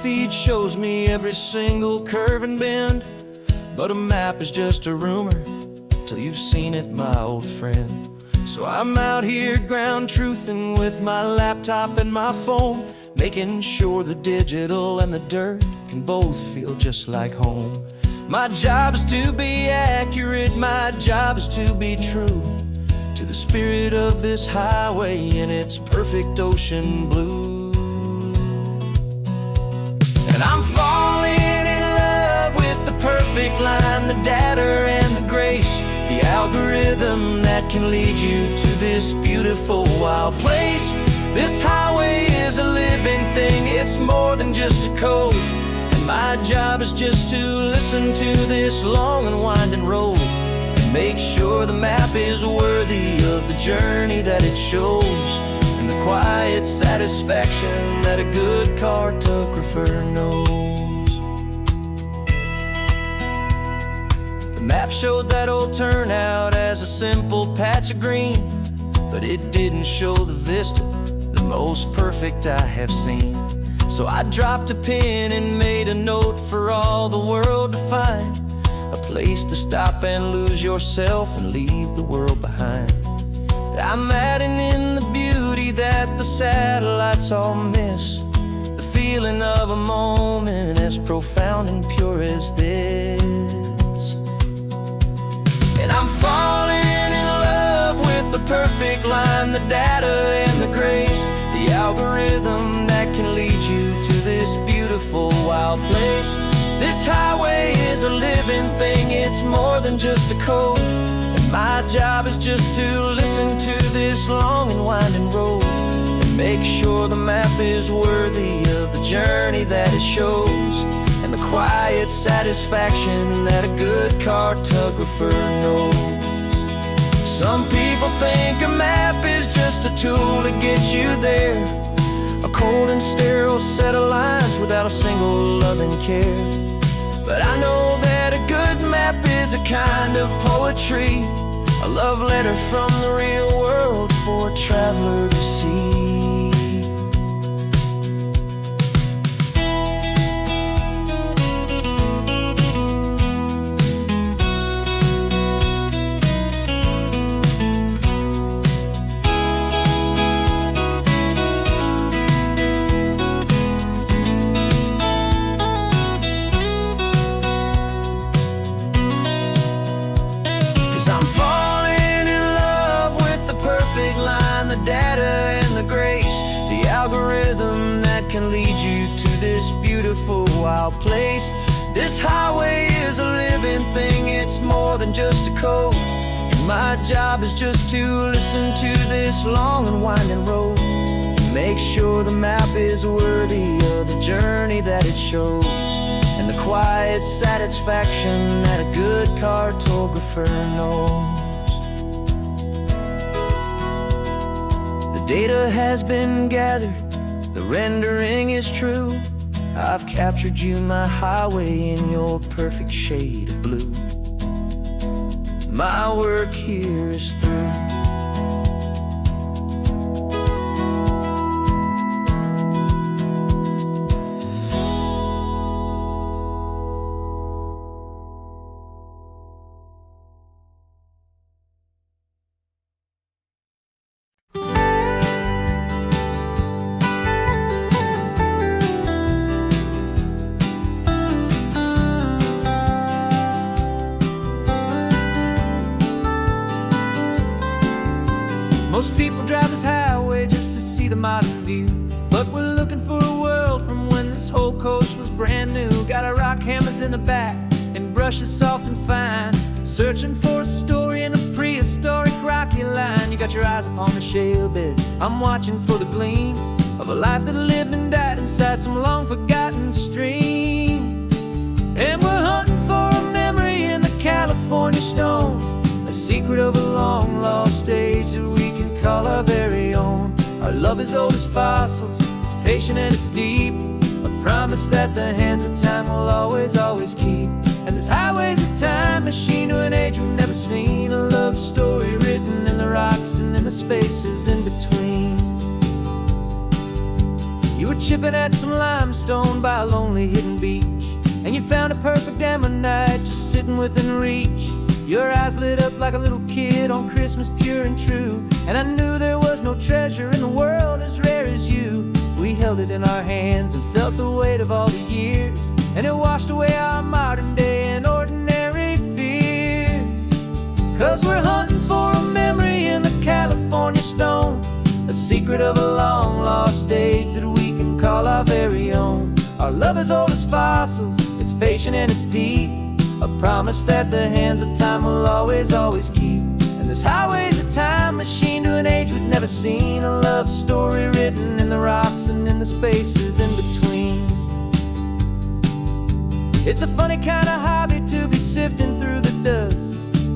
feed shows me every single curve and bend, but a map is just a rumor till you've seen it, my old friend. So I'm out here ground truthin' with my laptop and my phone, making sure the digital and the dirt can both feel just like home. My job is to be accurate, my job is to be true to the spirit of this highway in its perfect ocean blue. And I'm falling in love with the perfect line, the data and the grace, the algorithm that can lead you to this beautiful wild place. This highway is a living thing, it's more than just a code. And my job is just to listen to this long and winding road and make sure the map is worthy of the journey that it shows, and the quiet satisfaction that a good cartographer knows. The map showed that old turnout as a simple patch of green, but it didn't show the vista, the most perfect I have seen. So I dropped a pin and made a note for all the world to find, a place to stop and lose yourself and leave the world behind. I'm adding in the beauty that the satellites all miss, the feeling of a moment as profound and pure as this. And I'm falling in love with the perfect line, the data and the grace, the algorithm that can lead you to this beautiful wild place. This highway is a living thing, it's more than just a code. And my job is just to listen to this long and winding road and make sure the map is worthy of the journey that it shows, and the quiet satisfaction that a good cartographer knows. Some people think a map is just a tool to get you there, a cold and sterile set of lines without a single loving care. But I know that a good map is a kind of poetry, a love letter from the real world for a traveler to see. I'm falling in love with the perfect line, the data and the grace, the algorithm that can lead you to this beautiful wild place. This highway is a living thing, it's more than just a code. And my job is just to listen to this long and winding road and make sure the map is worthy of the journey that it shows, and the quiet satisfaction that a good cartographer knows. The data has been gathered, the rendering is true. I've captured you, my highway, in your perfect shade of blue. My work here is through. Most people drive this highway just to see the modern view, but we're looking for a world from when this whole coast was brand new. Got our rock hammers in the back and brushes soft and fine, searching for a story in a prehistoric rocky line. You got your eyes upon the shale beds, I'm watching for the gleam of a life that lived and died inside some long forgotten stream. And we're hunting for a memory in the California stone, a secret of a long lost age that we can call our very own. Our love is old as fossils, it's patient and it's deep, a promise that the hands of time will always, always keep. And this highway's a time machine to an age we've never seen, a love story written in the rocks and in the spaces in between. You were chipping at some limestone by a lonely hidden beach, and you found a perfect ammonite just sitting within reach. Your eyes lit up like a little kid on Christmas, pure and true, and I knew there was no treasure in the world as rare as you. We held it in our hands and felt the weight of all the years, and it washed away our modern day and ordinary fears. 'Cause we're hunting for a memory in the California stone, a secret of a long lost age that we can call our very own. Our love is old as fossils, it's patient and it's deep, a promise that the hands of time will always, always keep. And this highway's a time machine to an age we've never seen, a love story written in the rocks and in the spaces in between. It's a funny kind of hobby to be sifting through the dust,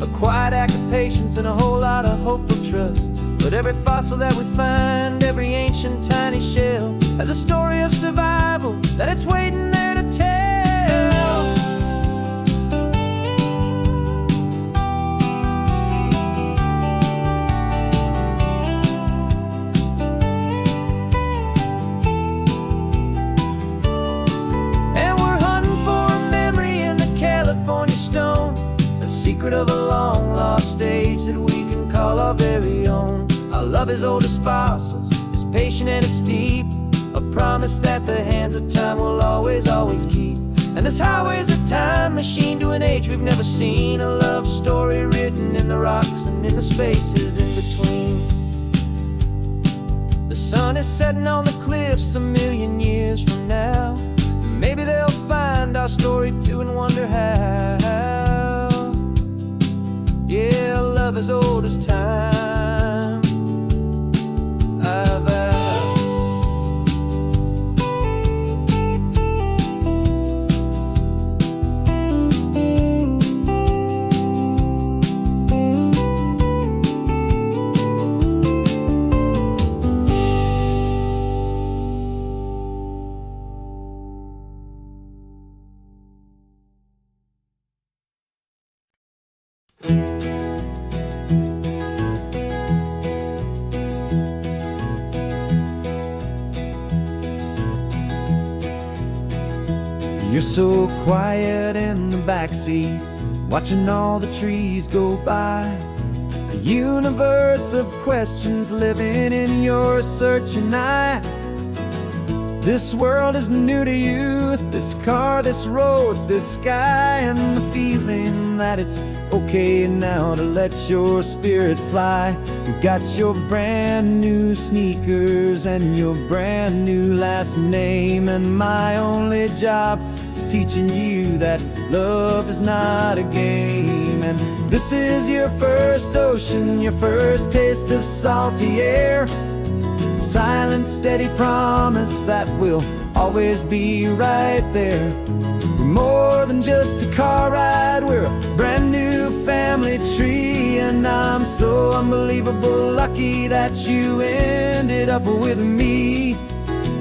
a quiet act of patience and a whole lot of hopeful trust. But every fossil that we find, every ancient tiny shell, has a story of survival that it's waiting there to tell. Secret of a long lost stage that we can call our very own. Our love is old as fossils, it's patient and it's deep, a promise that the hands of time will always, always keep. And this highway's a time machine to an age we've never seen, a love story written in the rocks and in the spaces in between. The sun is setting on the cliffs a million years from now, maybe they'll find our story too and wonder how. Yeah, love as old as time, I vow. You're so quiet in the backseat, watching all the trees go by. A universe of questions living in your searching eye. This world is new to you, this car, this road, this sky, and the feeling that it's okay now to let your spirit fly. You've got your brand new sneakers and your brand new last name, and my only job is teaching you that love is not a game. And this is your first ocean, your first taste of salty air, a silent, steady promise that we'll always be right there. We're more than just a car ride, we're a brand new family tree, and I'm so unbelievable lucky that you ended up with me.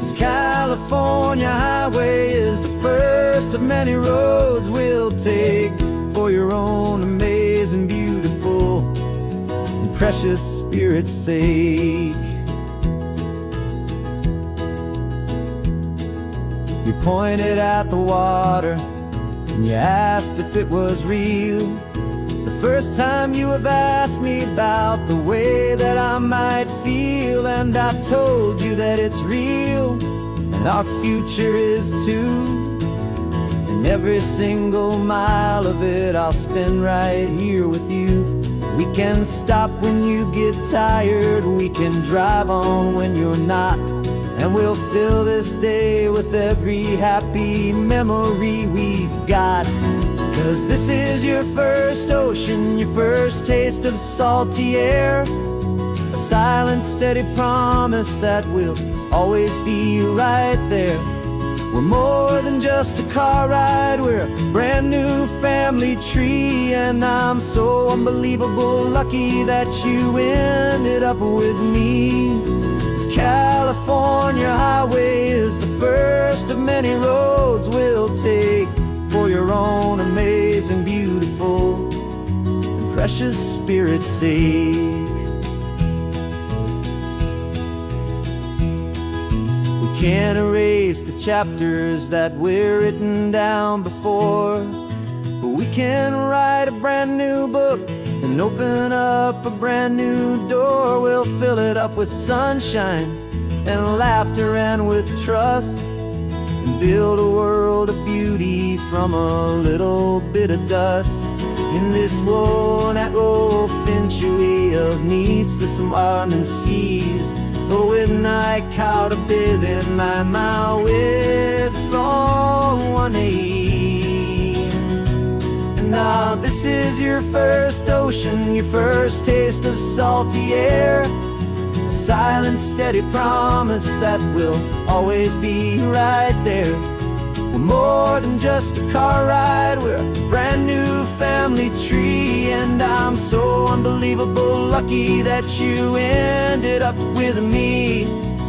This California highway is the first of many roads we'll take for your own amazing, beautiful, and precious spirit's sake. You pointed at the water and you asked if it was real. The first time you have asked me about the way that I might feel, and I told you that it's real and our future is too. And every single mile of it I'll spend right here with you. We can stop when you get tired, we can drive on when you're not, and we'll fill this day with every happy memory we've got. 'Cause this is your first ocean, your first taste of salty air, a silent, steady promise that we'll always be right there. We're more than just a car ride, we're a brand new family tree, and I'm so unbelievable lucky that you ended up with me. This California highway is the first of many roads we'll take for your own amazing, beautiful, and precious spirit's sake. We Can't erase the chapters that we're written down before, but we can write a brand new book and open up a brand new door. We'll fill it up with sunshine and laughter and with trust, and build a world of beauty from a little bit of dust. In this world that finchuí of needs the smarten seas, but with night caught a bit in my way from one aim. And now this is your first ocean, your first taste of salty air, a silent steady promise that we'll always be right there. We're more than just a car ride, we're a brand new family tree. And I'm so unbelievable lucky that you ended up with me.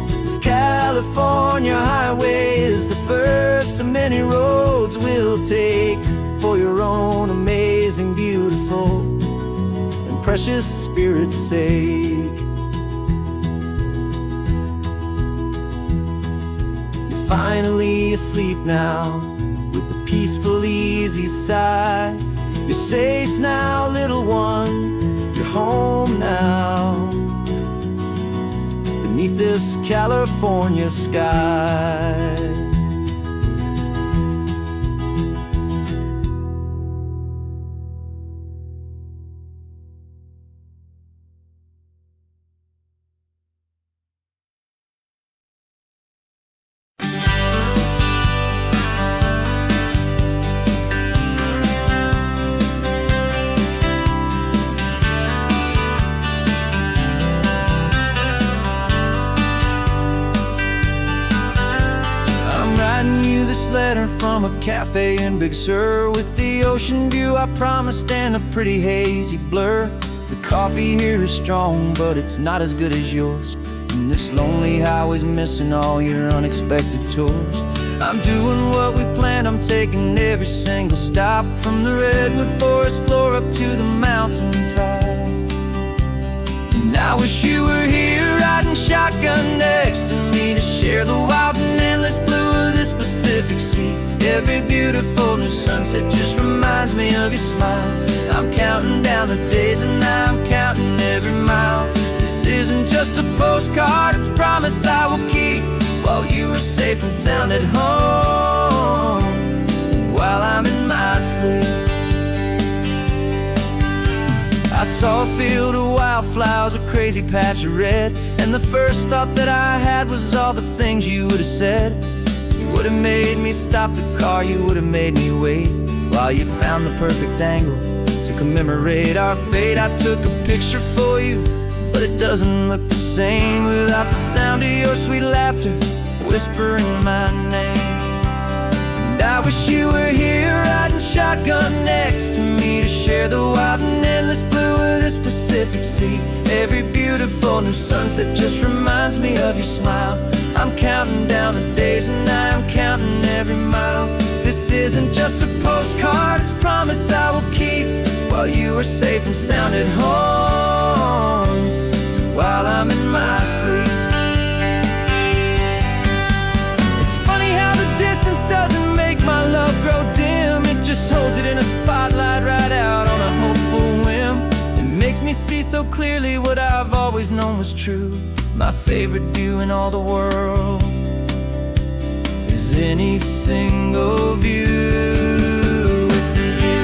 This California highway is the first of many roads we'll take for your own amazing, beautiful, and precious spirit's sake. Finally asleep now, with a peaceful, easy sigh. You're safe now, little one, you're home now, beneath this California sky. Letter from a cafe in Big Sur, with the ocean view I promised and a pretty hazy blur. The coffee here is strong, but it's not as good as yours, and this lonely highway's missing all your unexpected tours. I'm doing what we planned, I'm taking every single stop, from the redwood forest floor up to the mountain top. And I wish you were here riding shotgun next to me, to share the wild and endless blue of this Pacific Sea. Every beautiful new sunset just reminds me of your smile. I'm counting down the days and I'm counting every mile. This isn't just a postcard, it's a promise I will keep, while you are safe and sound at home, while I'm in my sleep. I saw a field of wildflowers, a crazy patch of red, and the first thought that I had was all the things you would have said. You would have made me stop the car, you would have made me wait, while you found the perfect angle to commemorate our fate. I took a picture for you, but it doesn't look the same without the sound of your sweet laughter whispering my name. And I wish you were here riding shotgun next to me, to share the wild and endless blue of this Pacific Sea. Every beautiful new sunset just reminds me of your smile. I'm counting down the days and I'm counting every mile. This isn't just a postcard, it's a promise I will keep, while you are safe and sound at home, while I'm in my sleep. It's funny how the distance doesn't make my love grow dim, it just holds it in a spotlight right out on a hopeful whim. It makes me see so clearly what I've always known was true. My favorite view in all the world is any single view with you.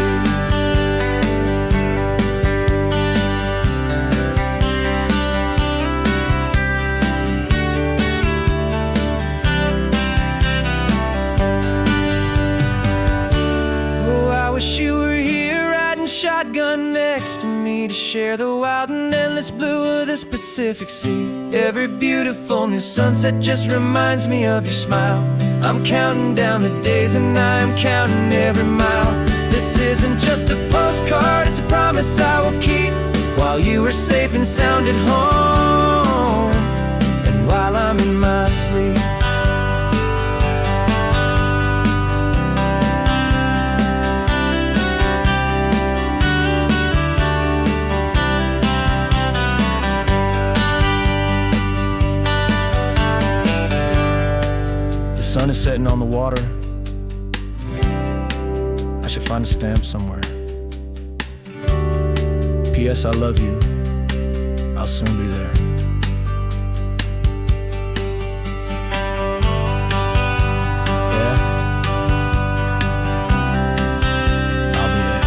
Oh, I wish you were here riding shotgun next to me, to share the wild and endless blue of this Pacific Sea. Every beautiful new sunset just reminds me of your smile. I'm counting down the days and I'm counting every mile. This isn't just a postcard, it's a promise I will keep, while you are safe and sound at home, and while I'm in my sleep. setting on the water. I should find a stamp somewhere. P.S. I love you. I'll soon be there. Yeah? I'll be there.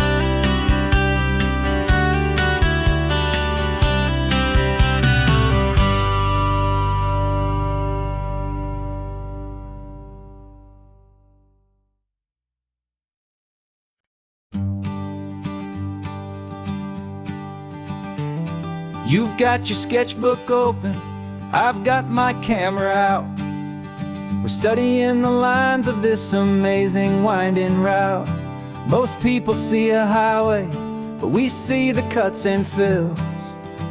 You've got your sketchbook open, I've got my camera out. We're studying the lines of this amazing winding route. Most people see a highway, but we see the cuts and fills,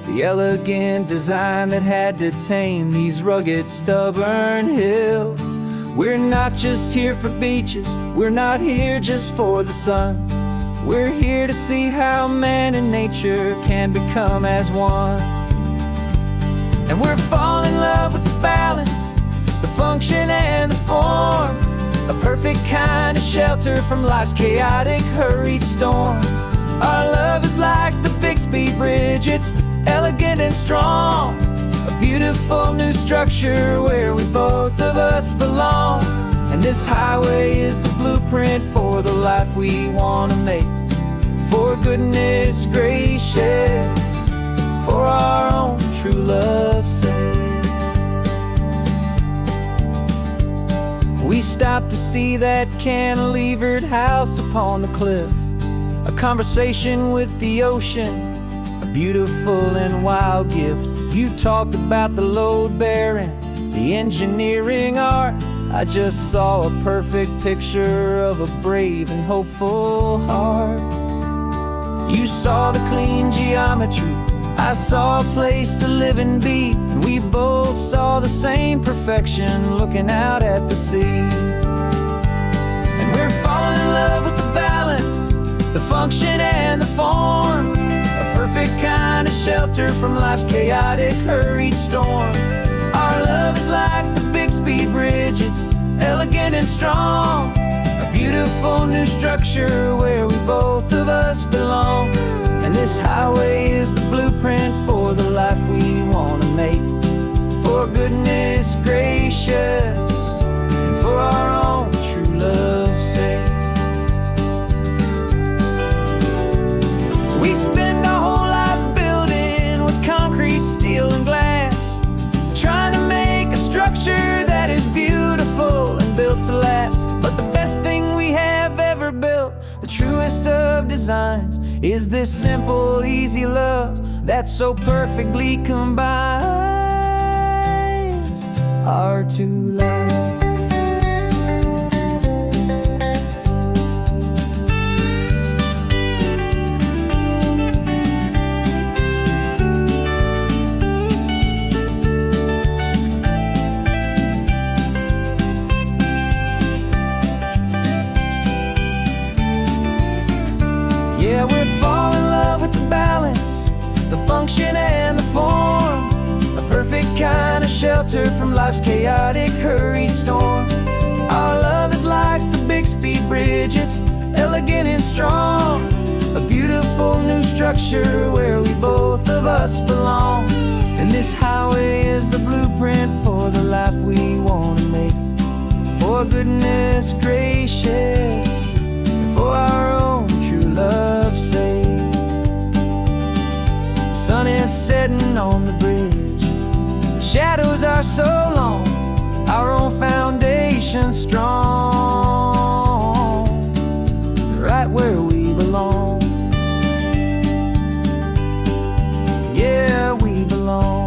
the elegant design that had to tame these rugged, stubborn hills. We're not just here for beaches, we're not here just for the sun. We're here to see how man and nature can become as one. And we're falling in love with the balance, the function and the form, a perfect kind of shelter from life's chaotic, hurried storm. Our love is like the Bixby Bridge, it's elegant and strong, a beautiful new structure where we both of us belong. And this highway is the blueprint for the life we want to make. For goodness gracious, for our own true love's sake. We stopped to see that cantilevered house upon the cliff, a conversation with the ocean, a beautiful and wild gift. You talked about the load bearing, the engineering art. I just saw a perfect picture of a brave and hopeful heart. You saw the clean geometry, I saw a place to live and be, and we both saw the same perfection looking out at the sea. And we're falling in love with the balance, the function and the form, a perfect kind of shelter from life's chaotic, hurried storm. Our love is like the Bixby Bridge, it's elegant and strong, a beautiful new structure where we both of us belong. And this highway is the blueprint for the life we want to make. For goodness gracious, and for our own true love's sake. We spend our whole lives building with concrete, steel and glass, trying to make a structure that is beautiful and built to last. But the best thing we have ever built, the truest of designs, is this simple, easy love that so perfectly combines our two lives. Yeah, we're falling in love with the balance, the function and the form, a perfect kind of shelter from life's chaotic, hurried storm. Our love is like the Bixby Bridge, it's elegant and strong, a beautiful new structure where we both of us belong. And this highway is the blueprint for the life we want to make. For goodness gracious, for our own true love's sake. The sun is setting on the bridge, the shadows are so long, our own foundation strong, right where we belong. Yeah, we belong.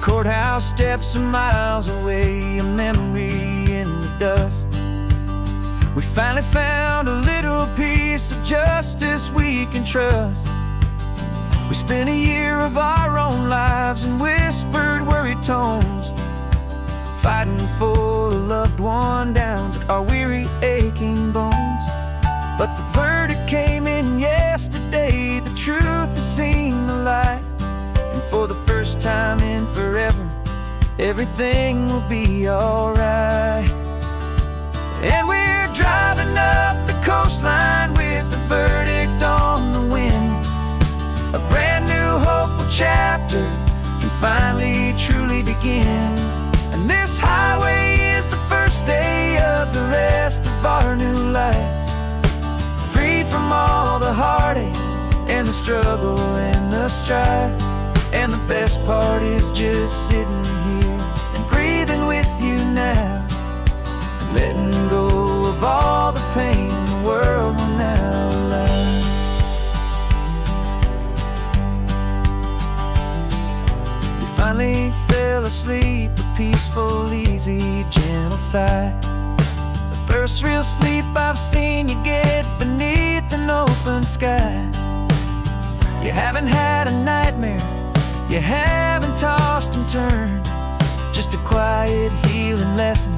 Courthouse steps are miles away, a memory in the dust. We finally found a little piece of justice we can trust. We spent a year of our own lives in whispered worried tones, fighting for a loved one down to our weary aching bones. But the verdict came in yesterday, the truth has seen the light, and for the first time in forever, everything will be alright. And we're driving up the coastline with the verdict on the wind. A brand new hopeful chapter can finally truly begin. And this highway is the first day of the rest of our new life, free from all the heartache and the struggle and the strife. And the best part is just sitting here and breathing with you now, and letting go of all the pain the world will now allow. You finally fell asleep, a peaceful, easy, gentle sigh. The first real sleep I've seen you get beneath an open sky. You haven't had a nightmare, you haven't tossed and turned, just a quiet healing lesson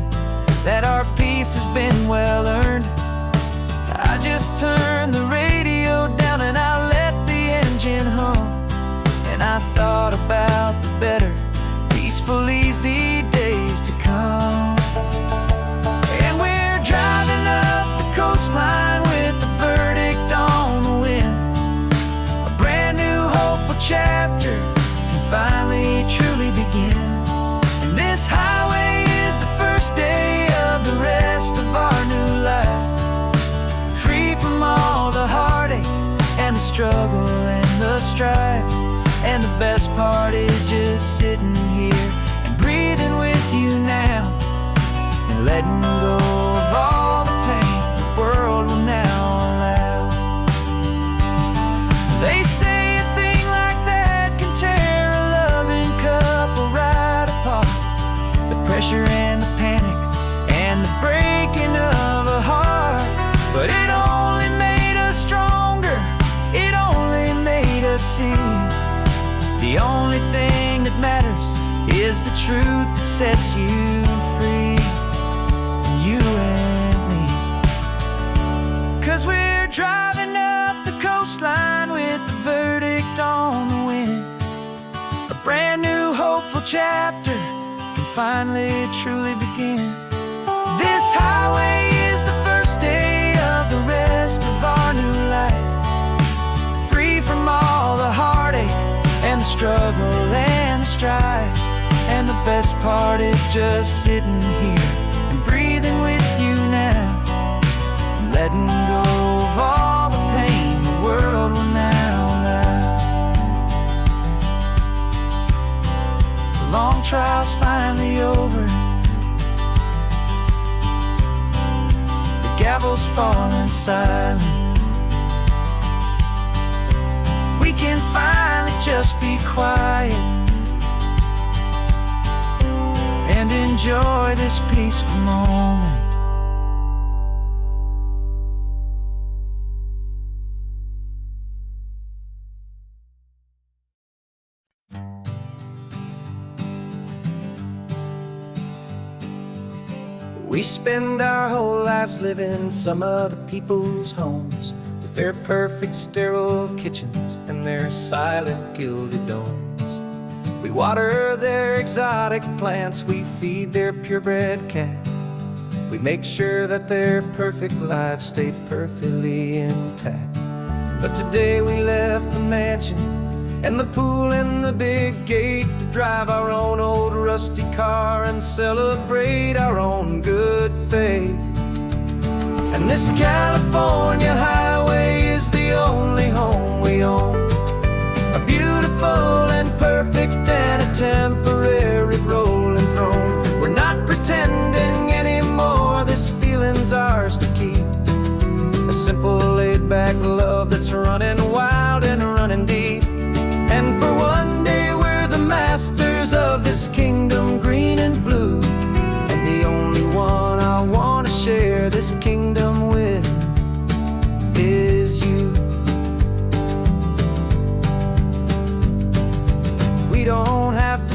that our peace has been well earned. I just turned the radio down and I let the engine hum, and I thought about the better, peaceful, easy days to come. And we're driving up the coastline with the verdict on the wind. A brand new hopeful chapter can finally truly begin. And this highway is the first day of the rest of our new life, free from all the heartache and the struggle and the strife. And the best part is just sitting here and breathing with you now, and letting go of all the pain the world will now allow. They say a thing like that can tear a loving couple right apart. The pressure and the panic and the breaking of a heart. But it only made us stronger, it only made us see the only thing that matters is the truth that sets you free, you and me. 'Cause we're driving up the coastline with the verdict on the wind. A brand new hopeful chapter can finally truly begin. This highway is the first day of the rest of our new life, free from all the heartache and the struggle and the strife. And the best part is just sitting here and breathing with you now, and letting go of all the pain the world will now allow. The long trial's finally over, the gavel's falling silent. We can finally just be quiet and enjoy this peaceful moment. We spend our whole lives living some other people's homes, with their perfect sterile kitchens and their silent gilded domes. We water their exotic plants, we feed their purebred cat. We make sure that their perfect lives stay perfectly intact. But today we left the mansion and the pool and the big gate to drive our own old rusty car and celebrate our own good faith. And this California highway is the only home we own, a beautiful and perfect and a temporary rolling throne. We're not pretending anymore, this feeling's ours to keep, a simple laid-back love that's running wild and running deep. And for one day we're the masters of this kingdom green and blue, and the only one I want to share this kingdom with is you.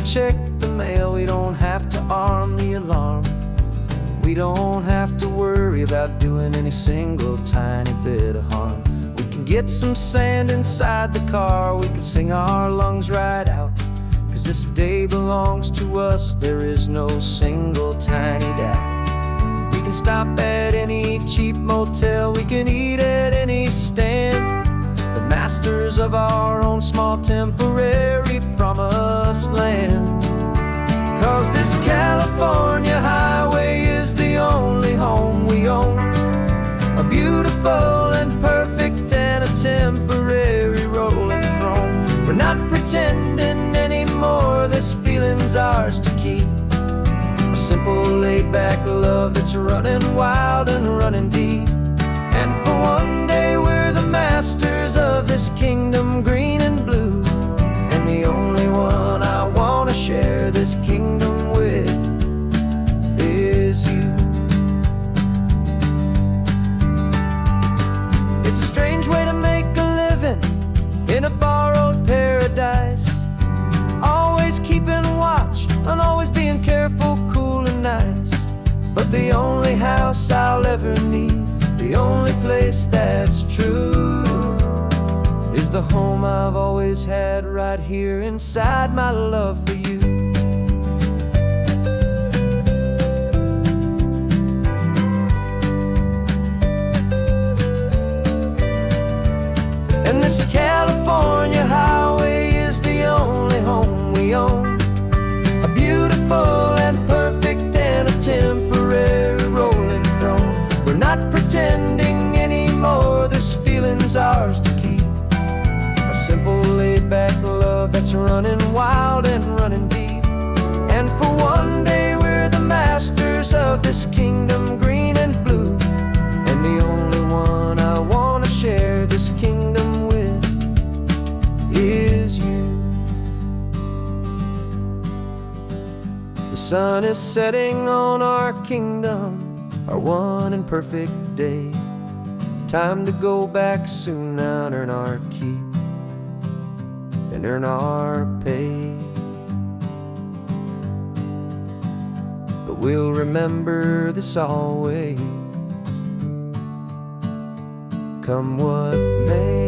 check the mail, we don't have to arm the alarm. We don't have to worry about doing any single tiny bit of harm. We can get some sand inside the car, we can sing our lungs right out. 'Cause this day belongs to us, there is no single tiny doubt. We can stop at any cheap motel, we can eat at any stand. The masters of our own small temporary promised land. 'Cause this California highway is the only home we own. A beautiful and perfect and a temporary rolling throne. We're not pretending anymore, this feeling's ours to keep. A simple laid-back love that's running wild and running deep. And for one day we're the masters of this kingdom green and blue. And the only one I wanna share this kingdom with is you. It's a strange way to make a living in a borrowed paradise. Always keeping watch and always being careful, cool and nice. But the only house I'll ever need, the only place that's true, is the home I've always had right here inside my love for you. And this California highway is the only home we own. A beautiful and perfect and a temporary rolling throne. We're not pretending anymore, this feeling's ours to keep. A simple laid-back love that's running wild and running deep. And for one day we're the masters of this kingdom green and blue. And the only one I wanna share this kingdom with is you. The sun is setting on our kingdom, our one and perfect day. Time to go back soon now and earn our keep and earn our pay. But we'll remember this always, come what may.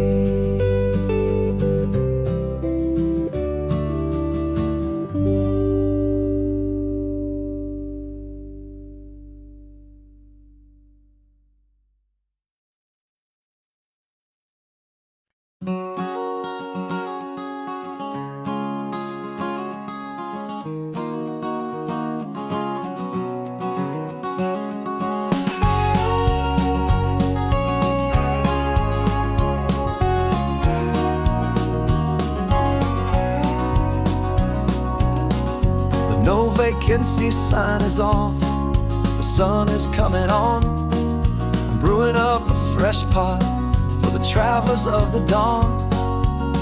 No vacancy sign is off, the sun is coming on. I'm brewing up a fresh pot for the travelers of the dawn.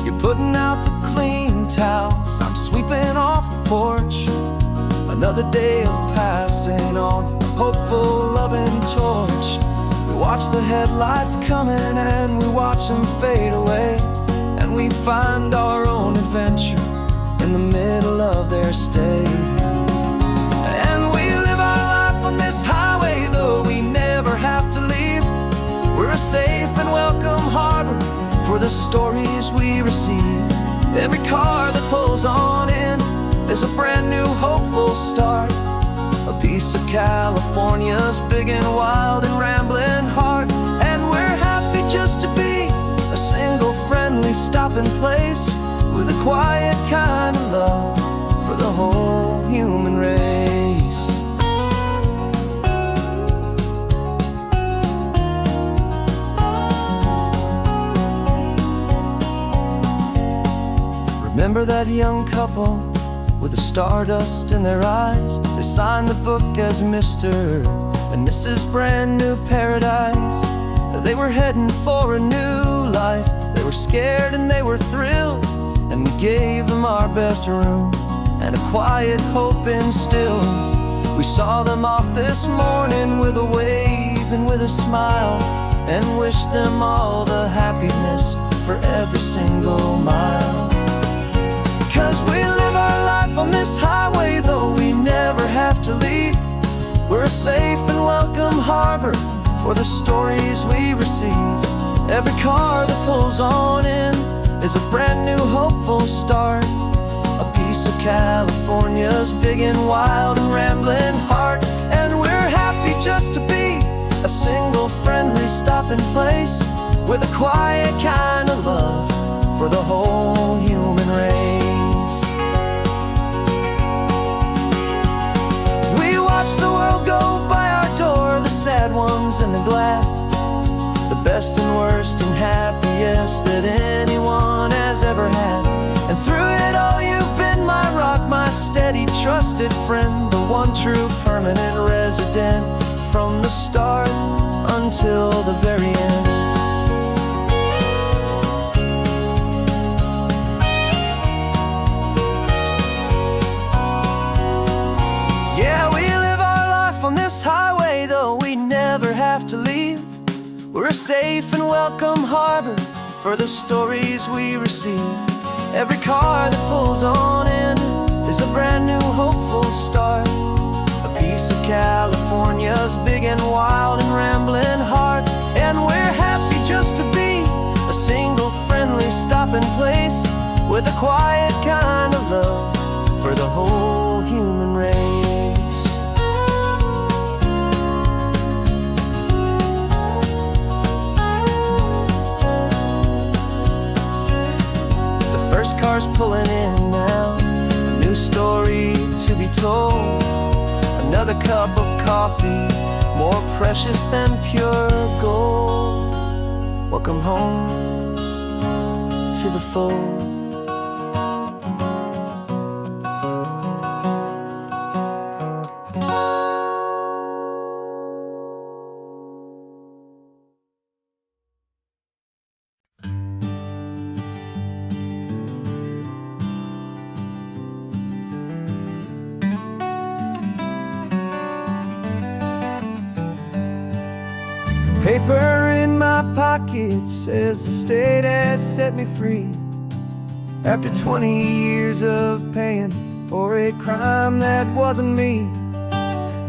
You're putting out the clean towels, I'm sweeping off the porch. Another day of passing on, a hopeful loving torch. We watch the headlights coming and we watch them fade away. And we find our own adventure in the middle of their stay. And we live our life on this highway, though we never have to leave. We're a safe and welcome harbor for the stories we receive. Every car that pulls on in is a brand new hopeful start. A piece of California's big and wild and rambling heart. And we're happy just to be a single friendly stopping place, with a quiet kind of love for the whole human race. Remember that young couple with the stardust in their eyes? They signed the book as Mr. and Mrs. Brand New Paradise. They were heading for a new life. They were scared and they were thrilled, and we gave them our best room and a quiet hope instilled. We saw them off this morning with a wave and with a smile, and wished them all the happiness for every single mile. 'Cause we live our life on on this highway, though we never have to leave. We're a safe and welcome harbor for the stories we receive. Every car that pulls on in is a brand new hopeful start. A piece of California's big and wild and rambling heart. And we're happy just to be a single friendly stopping place with a quiet kind of love for the whole human race. We watch the world go by our door, the sad ones and the glad, the best and worst and happiest that anyone has ever had. And through it all you've been my rock, my steady trusted friend, the one true permanent resident from the start until the very end. Yeah, we live our life on this highway, though we never have to leave. We're a safe and welcome harbor for the stories we receive. Every car that pulls on in is a brand new hopeful start. A piece of California's big and wild and rambling heart. And we're happy just to be a single friendly stopping place with a quiet kind of love for the whole human race. First car's pulling in now, a new story to be told. Another cup of coffee, more precious than pure gold. Welcome home to the fold. Paper in my pocket says the state has set me free after 20 years of paying for a crime that wasn't me.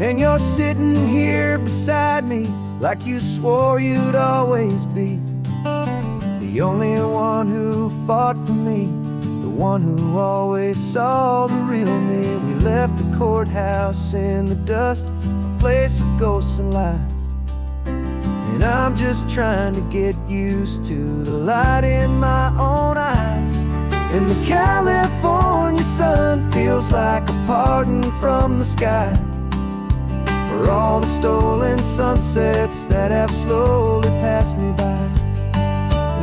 And you're sitting here beside me like you swore you'd always be the only one who fought for me, the one who always saw the real me. We left the courthouse in the dust, a place of ghosts and lies. And I'm just trying to get used to the light in my own eyes. And the California sun feels like a pardon from the sky for all the stolen sunsets that have slowly passed me by.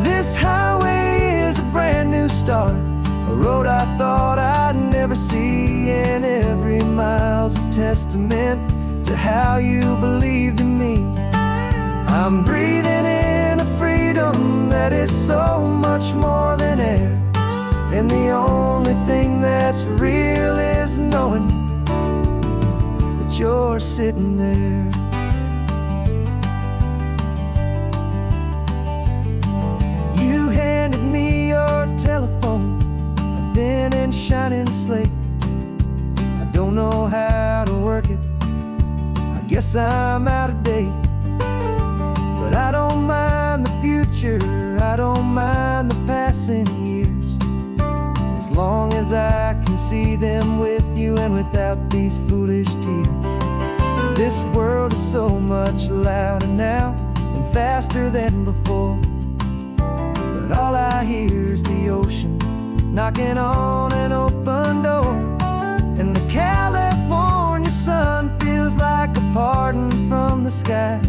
This highway is a brand new start, a road I thought I'd never see. And every mile's a testament to how you believed in me. I'm breathing in a freedom that is so much more than air. And the only thing that's real is knowing that you're sitting there. You handed me your telephone, a thin and shining slate. I don't know how to work it, I guess I'm out of date. But I don't mind the future, I don't mind the passing years, as long as I can see them with you and without these foolish tears. This world is so much louder now and faster than before, but all I hear is the ocean knocking on an open door. And the California sun feels like a pardon from the sky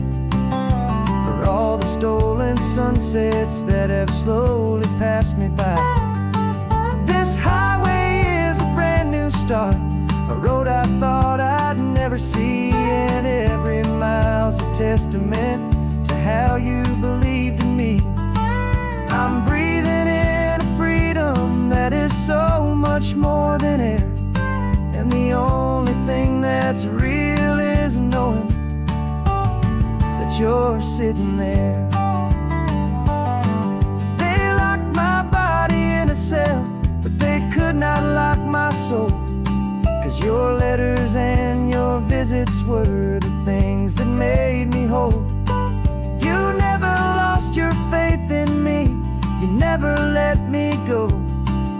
for all the stolen sunsets that have slowly passed me by. This highway is a brand new start, a road I thought I'd never see. And every mile's a testament to how you believed in me. I'm breathing in a freedom that is so much more than air. And the only thing that's real is knowing that you're sitting there. They locked my body in a cell, but they could not lock my soul. opposites were the things that made me whole. You never lost your faith in me, you never let me go.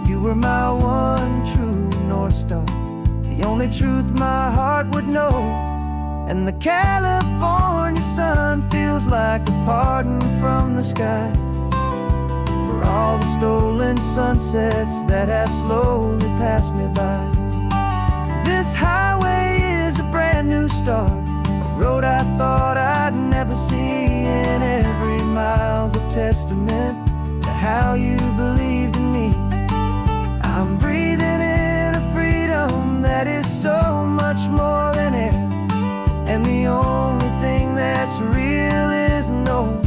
You were my one true North Star, the only truth my heart would know. And the California sun feels like a pardon from the sky for all the stolen sunsets that have slowly passed me by. This highway is a brand new start, a road I thought I'd never see, and every mile's a testament to how you believed in me. I'm breathing in a freedom that is so much more than air, and the only thing that's real is knowing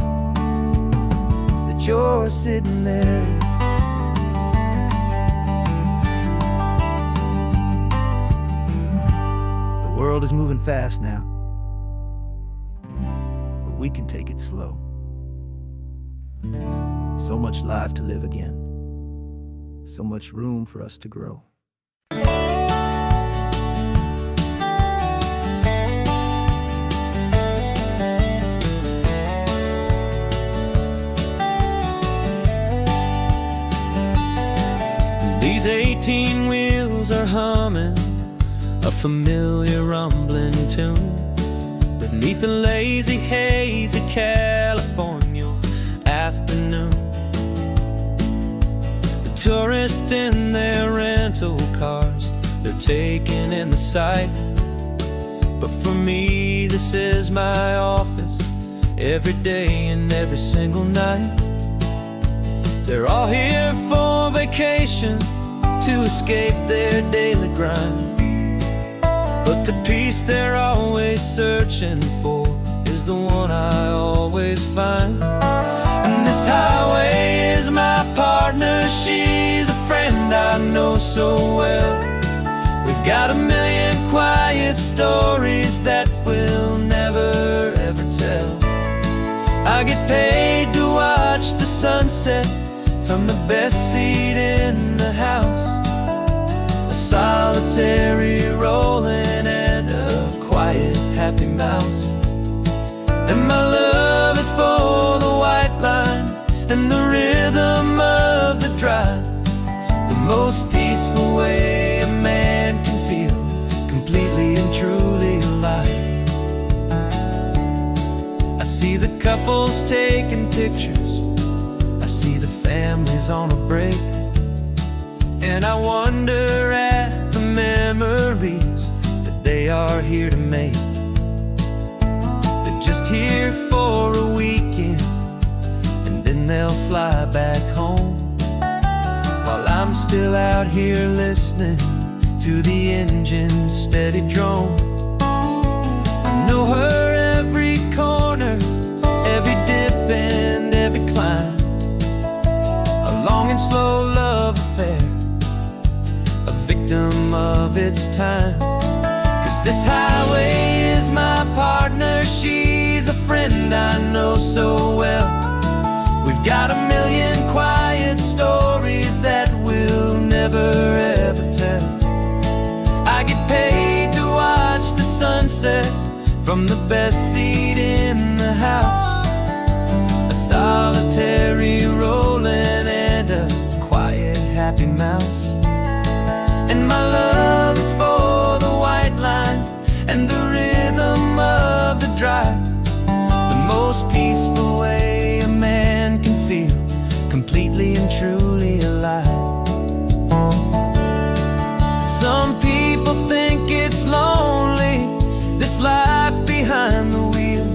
that you're sitting there. The world is moving fast now, but we can take it slow. So much life to live again, so much room for us to grow. These 18 wheels are humming a familiar rumbling tune beneath a lazy haze of California afternoon. The tourists in their rental cars, they're taking in the sight, but for me this is my office every day and every single night. They're all here for vacation, to escape their daily grind, but the peace they're always searching for is the one I always find. And this highway is my partner, she's a friend I know so well. We've got a million quiet stories that we'll never ever tell. I get paid to watch the sunset from the best seat in the house, a solitary rolling and a quiet happy mouse. And my love is for the white line and the rhythm of the drive, the most peaceful way a man can feel completely and truly alive. I see the couples taking pictures, I see the families on a break, and I wonder at the memories that they are here to make. They're just here for a weekend, and then they'll fly back home, while I'm still out here listening to the engine's steady drone. I know her every corner, every dip and every climb, a long and slow love affair, a victim of its time. 'Cause this highway is my partner, she's a friend I know so well. We've got a million quiet stories that we'll never ever tell. I get paid to watch the sunset from the best seat in the house, a solitary rolling and a quiet happy mouse. And my love is for the white line and the rhythm of the drive, the most peaceful way a man can feel completely and truly alive. Some people think it's lonely, this life behind the wheel,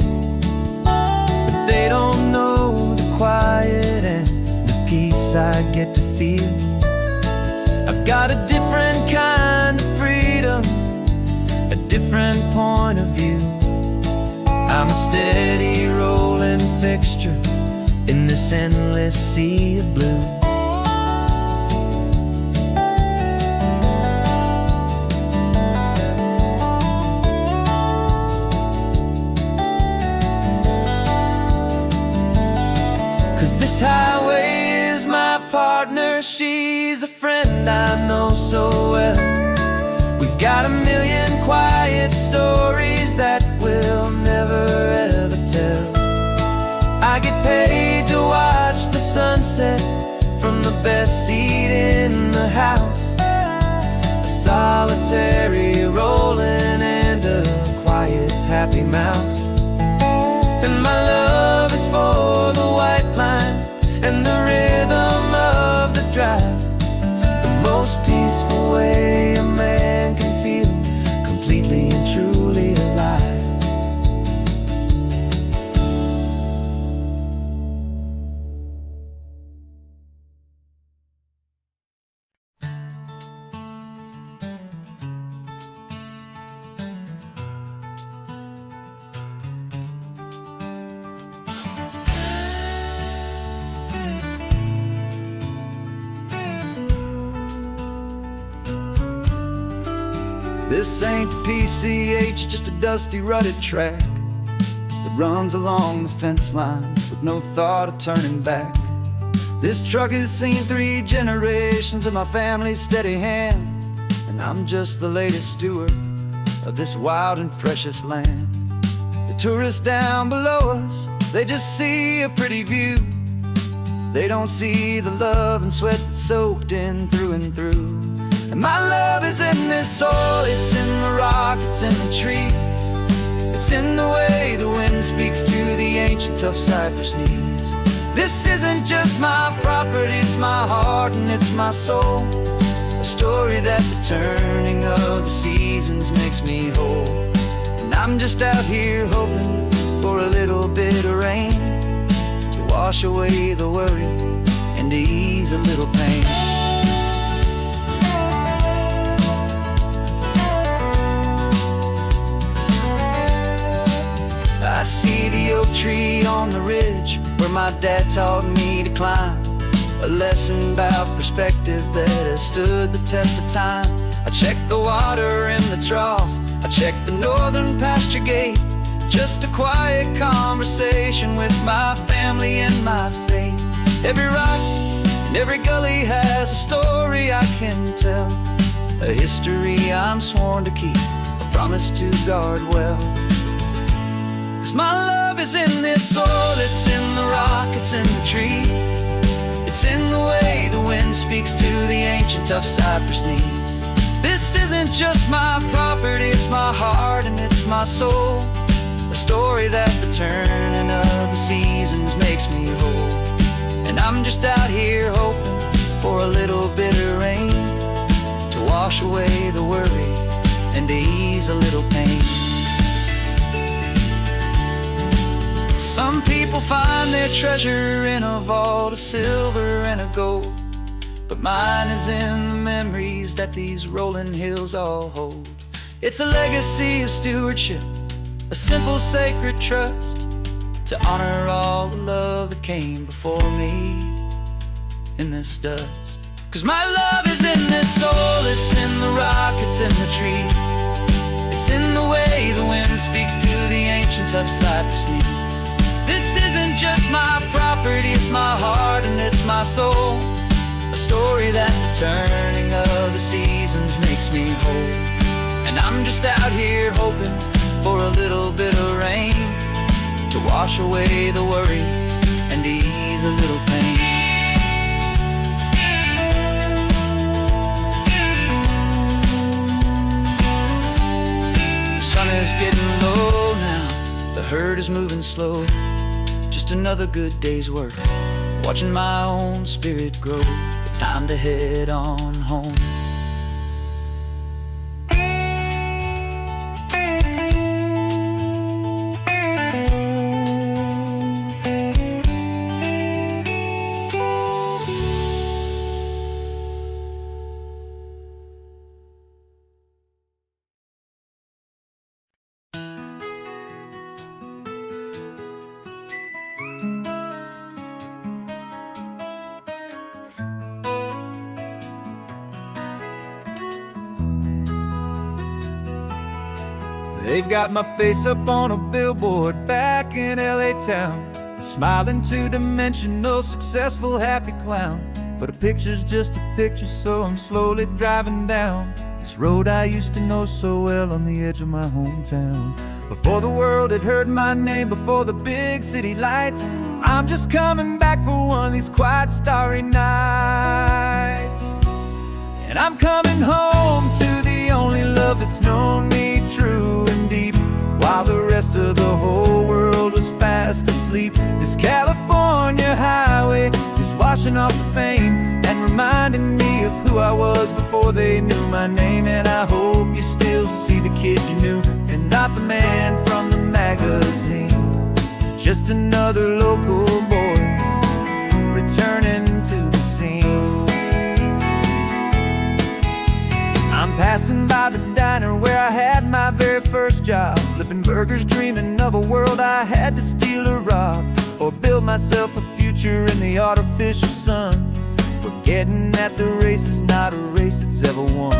but they don't know the quiet and the peace I get to feel. I've got a different kind of freedom, a different point of view. I'm a steady rolling fixture in this endless sea of blue. This highway is my partner, she's a friend I know so well. We've got a million quiet stories I get paid to watch the sunset from the best seat in the house. A solitary rolling and a quiet happy mouse. And my love is for the white line and the rhythm of the drive. The most peaceful way a man can feel completely and truly alive. This ain't the PCH, just a dusty rutted track that runs along the fence line with no thought of turning back. This truck has seen 3 generations of my family's steady hand, and I'm just the latest steward of this wild and precious land. The tourists down below us, they just see a pretty view. They don't see the love and sweat that's soaked in through and through. And my love is in this soil, it's in the rock, it's in the trees. It's in the way the wind speaks to the ancient tough cypress knees. This isn't just my property, it's my heart and it's my soul. A story that the turning of the seasons makes me whole. And I'm just out here hoping for a little bit of rain to wash away the worry and to ease a little pain. I see the oak tree on the ridge where my dad taught me to climb. A lesson about perspective that has stood the test of time. I check the water in the trough, I check the northern pasture gate. Just a quiet conversation with my family and my faith. Every rock and every gully has a story I can tell. A history I'm sworn to keep, a promise to guard well. 'Cause my love is in this soil, it's in the rock, it's in the trees. It's in the way the wind speaks to the ancient tough cypress knees. This isn't just my property, it's my heart and it's my soul. A story that the turning of the seasons makes me whole. And I'm just out here hoping for a little bit of rain to wash away the worry and to ease a little pain. Some people find their treasure in a vault of silver and of gold, but mine is in the memories that these rolling hills all hold. It's a legacy of stewardship, a simple sacred trust, to honor all the love that came before me in this dust. 'Cause my love is in this soul, it's in the rock, it's in the trees. It's in the way the wind speaks to the ancient tough cypress knees. This isn't just my property, it's my heart and it's my soul. A story that the turning of the seasons makes me whole. And I'm just out here hoping for a little bit of rain to wash away the worry and ease a little pain. The sun is getting low now, the herd is moving slow. Just another good day's work, watching my own spirit grow. Time to head on home. They've got my face up on a billboard back in LA town, a smiling two-dimensional, successful, happy clown. But a picture's just a picture, so I'm slowly driving down this road I used to know so well on the edge of my hometown. before the world had heard my name, before the big city lights. I'm just coming back for one of these quiet starry nights. And I'm coming home to the only love that's known me true and deep, while the rest of the whole world was fast asleep. This California highway is washing off the fame and reminding me of who I was before they knew my name. And I hope you still see the kid you knew, and not the man from the magazine. Just another local boy returning to the scene. I'm passing by the diner where I had my very first job, flipping burgers, dreaming of a world I had to steal or rob, or build myself a future in the artificial sun, forgetting that the race is not a race that's ever won.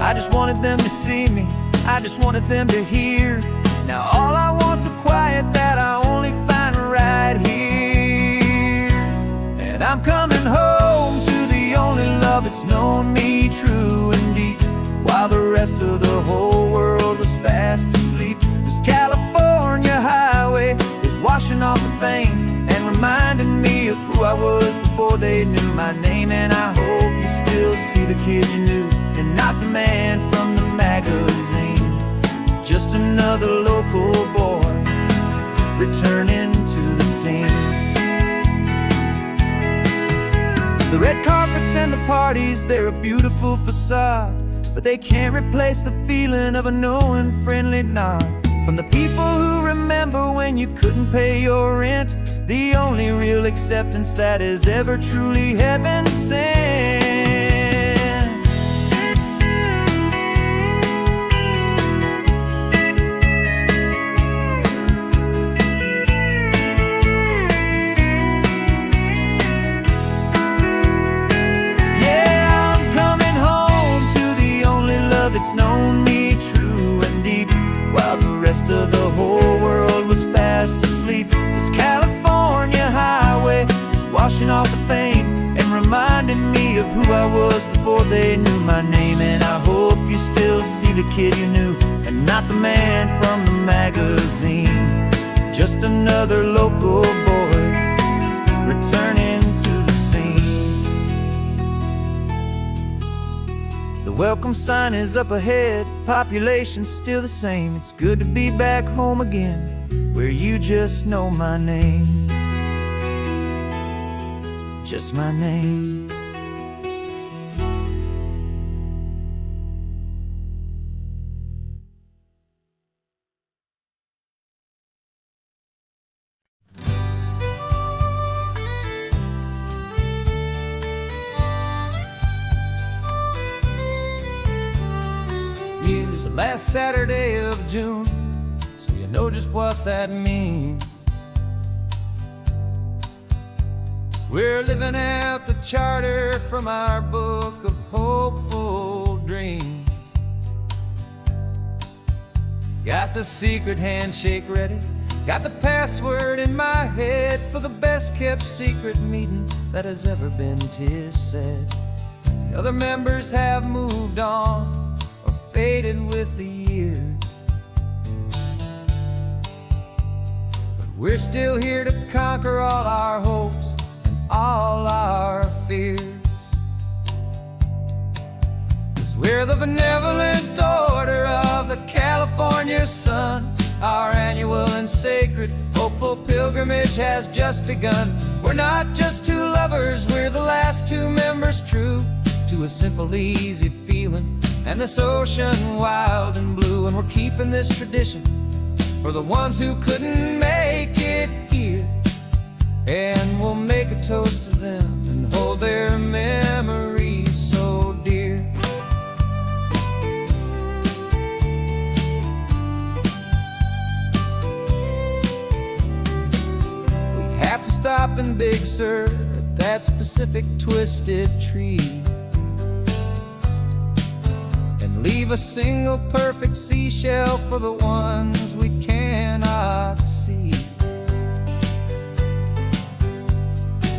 I just wanted them to see me, I just wanted them to hear. Now all I want's a quiet that I only find right here. And I'm coming home to the only love that's known me true and deep, while the rest of the whole world was fast asleep. This California highway is washing off the fame and reminding me of who I was before they knew my name. And I hope you still see the kid you knew, and not the man from the magazine. Just another local boy returning to the scene. The red carpets and the parties, they're a beautiful facade, but they can't replace the feeling of a knowing, friendly nod from the people who remember when you couldn't pay your rent. The only real acceptance that is ever truly heaven sent. Yeah, I'm coming home to the only love that's known me true and deep, while the rest of the whole world was fast asleep. This California highway is washing off the fame and reminding me of who I was before they knew my name. And I hope you still see the kid you knew, and not the man from the magazine. Just another local boy returning to the scene. The welcome sign is up ahead, population's still the same. It's good to be back home again, where you just know my name. Just my name. Use the last Saturday of June, so you know just what that means. We're living out the charter from our book of hopeful dreams. Got the secret handshake ready, got the password in my head for the best kept secret meeting that has ever been, 'tis said. The other members have moved on or faded with the years, but we're still here to conquer all our hopes and all our fears. 'Cause we're the benevolent order of the California sun. Our annual and sacred hopeful pilgrimage has just begun. We're not just two lovers, we're the last two members true to a simple, easy feeling and this ocean wild and blue. And we're keeping this tradition for the ones who couldn't make it here, and we'll make a toast to them and hold their memories so dear. We have to stop in Big Sur at that specific twisted tree and leave a single perfect seashell for the ones we cannot see.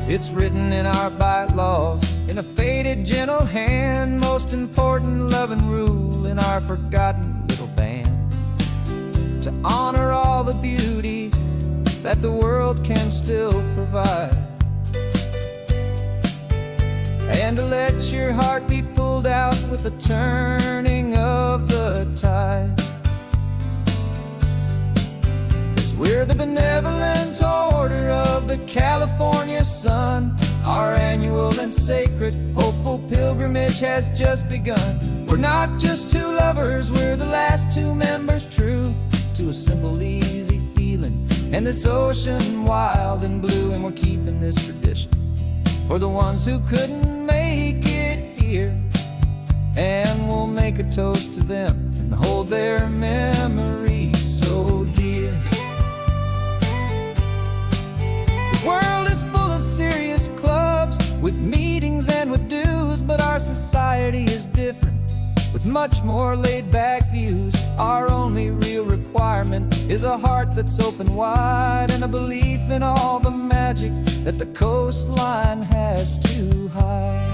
It's written in our bylaws in a faded gentle hand, most important love and rule in our forgotten little band. To honor all the beauty that the world can still provide, and to let your heart be pulled out with the turning of the tide. 'Cause we're the benevolent order of the California sun. Our annual and sacred hopeful pilgrimage has just begun. We're not just two lovers, we're the last two members true to a simple, easy feeling, and this ocean wild and blue. And we're keeping this tradition for the ones who couldn't make it here, and we'll make a toast to them and hold their memories so dear. The world is full of serious clubs with meetings and with dues, but our society is different with much more laid-back views. Our only real requirement is a heart that's open wide, and a belief in all the magic that the coastline has to hide.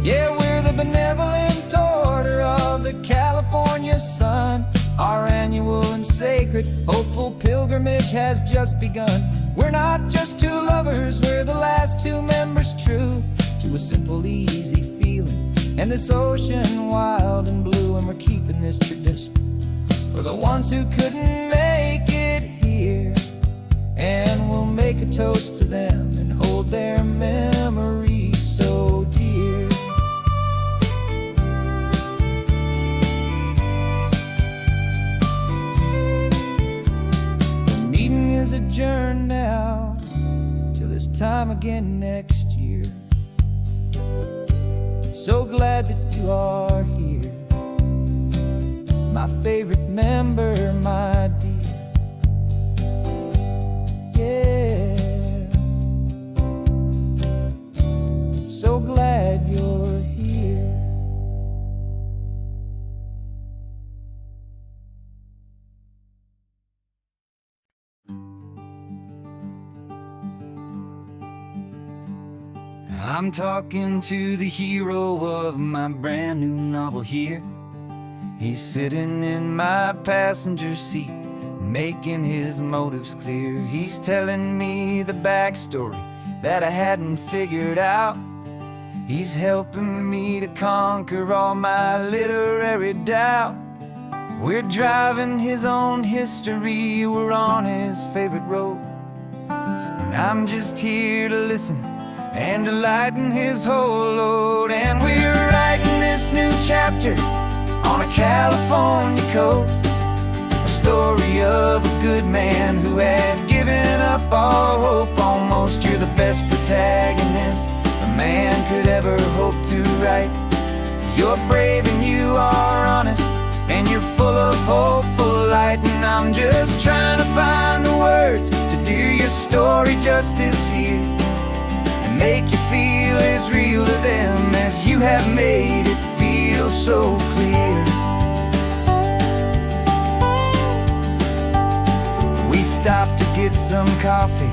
Yeah, we're the benevolent order of the California sun. Our annual and sacred hopeful pilgrimage has just begun. We're not just two lovers, we're the last two members true to a simple, easy feeling, and this ocean wild and blue. And we're keeping this tradition for the ones who couldn't make it here, and we'll make a toast to them and hold their memories so dear. The meeting is adjourned now till this time again next year. So glad that you are here, my favorite member, my dear. Yeah, so glad you're here. I'm talking to the hero of my brand new novel here. He's sitting in my passenger seat, making his motives clear. He's telling me the backstory that I hadn't figured out. He's helping me to conquer all my literary doubt. We're driving his own history, we're on his favorite road, and I'm just here to listen and to lighten his whole load. And we're writing this new chapter on a California coast, a story of a good man who had given up all hope almost. You're the best protagonist a man could ever hope to write. You're brave and you are honest, and you're full of hopeful light. And I'm just trying to find the words to do your story justice here, and make you feel as real to them as you have made it feel so clear. We stopped to get some coffee,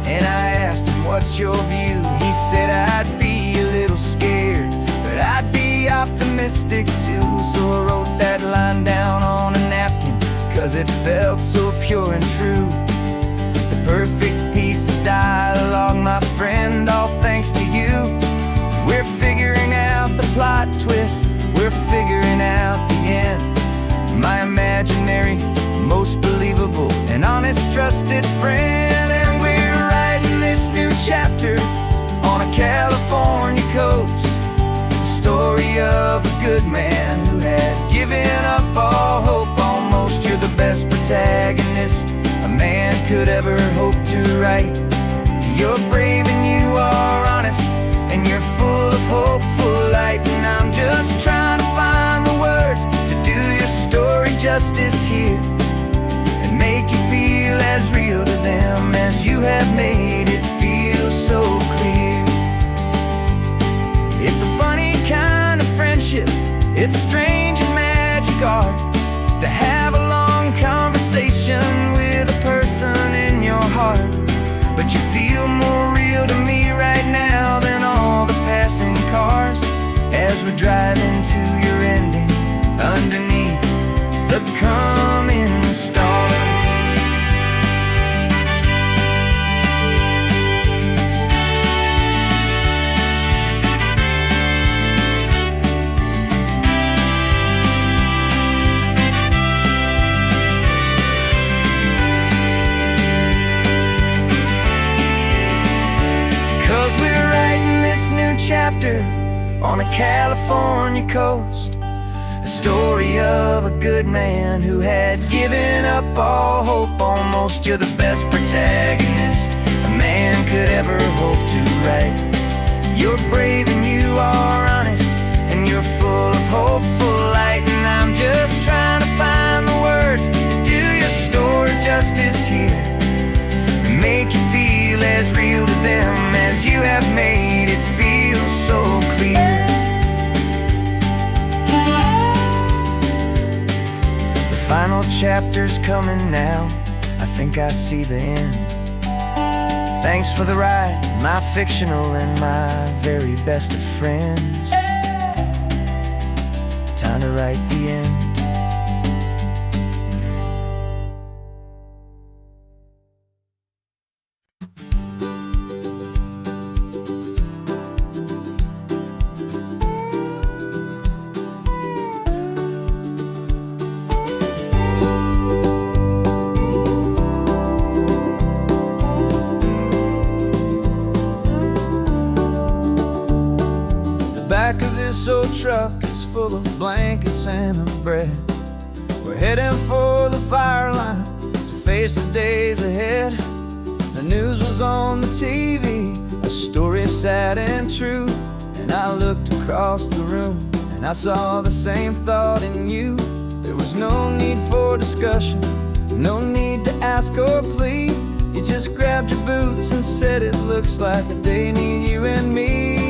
and I asked him, what's your view? He said, I'd be a little scared, but I'd be optimistic too. So I wrote that line down on a napkin, 'cause it felt so pure and true. The perfect piece of dialogue, my friend, all thanks to you. We're figuring out the plot twist, we're figuring out the end. My imaginary, most believable and honest trusted friend. And we're writing this new chapter on a California coast, the story of a good man who had given up all hope almost. You're the best protagonist a man could ever hope to write. You're brave and you are honest, and you're full of hopeful light. And I'm just trying to find the words to do your story justice here, and make you feel as real to them as you have made it feel so clear. It's a funny kind of friendship, it's strange and magic art to have a long conversation with a person in your heart. But you feel more real to me right now than all the passing cars. the coming stars. 'Cause we're writing this new chapter on a California coast, a story of a good man who had given up all hope almost. You're the best protagonist a man could ever hope to write. You're brave and you are honest, and you're full of hopeful light. And I'm just trying to find the words to do your story justice here, and make you feel as real to them as you have made it feel so clear. The final chapter's coming now, I think I see the end. Thanks for the ride, my fictional and my very best of friends. Time to write the end. Back of this old truck is full of blankets and of bread. We're heading for the fire line to face the days ahead. The news was on the TV, a story sad and true. And I looked across the room and I saw the same thought in you. There was no need for discussion, no need to ask or plead. You just grabbed your boots and said it looks like the day need you and me.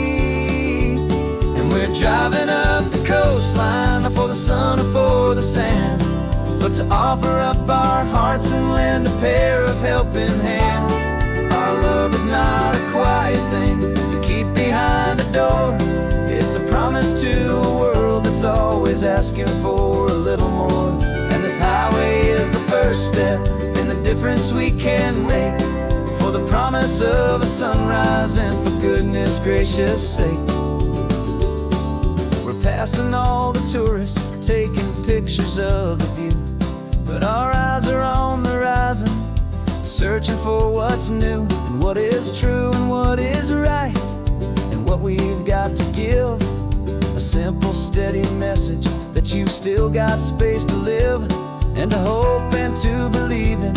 We're driving up the coastline, not for the sun or for the sand, but to offer up our hearts and lend a pair of helping hands. Our love is not a quiet thing you keep behind a door. It's a promise to a world that's always asking for a little more. And this highway is the first step in the difference we can make, for the promise of a sunrise and for goodness gracious sake. Passing all the tourists, taking pictures of the view, but our eyes are on the horizon, searching for what's new and what is true and what is right, and what we've got to give. A simple, steady message that you've still got space to live, and to hope and to believe in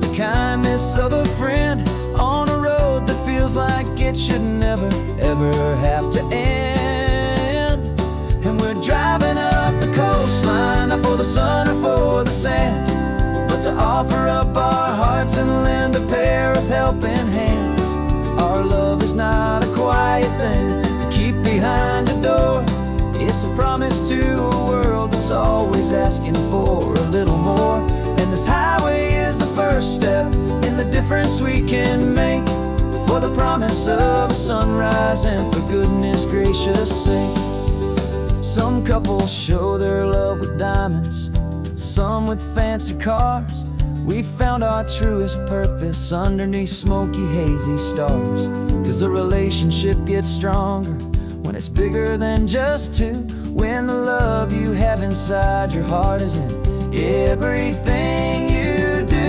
the kindness of a friend on a road that feels like it should never, ever have to end. And we're driving up the coastline, not for the sun or for the sand, but to offer up our hearts and lend a pair of helping hands. Our love is not a quiet thing to keep behind a door. It's a promise to a world that's always asking for a little more. And this highway is the first step in the difference we can make, for the promise of a sunrise and for goodness gracious sake. Some couples show their love with diamonds, some with fancy cars. We found our truest purpose underneath smoky, hazy stars. 'Cause the relationship gets stronger when it's bigger than just two, when the love you have inside your heart is in everything you do.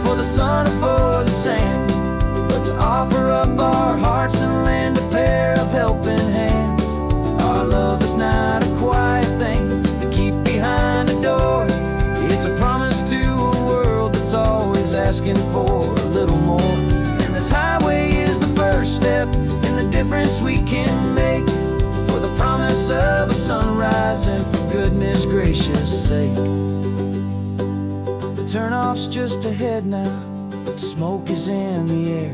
For the sun or for the sand, but to offer up our hearts and lend a pair of helping hands. Our love is not a quiet thing to keep behind a door. It's a promise to a world that's always asking for a little more. And this highway is the first step in the difference we can make, for the promise of a sunrise and for goodness gracious sake. Turnoff's just ahead now, smoke is in the air.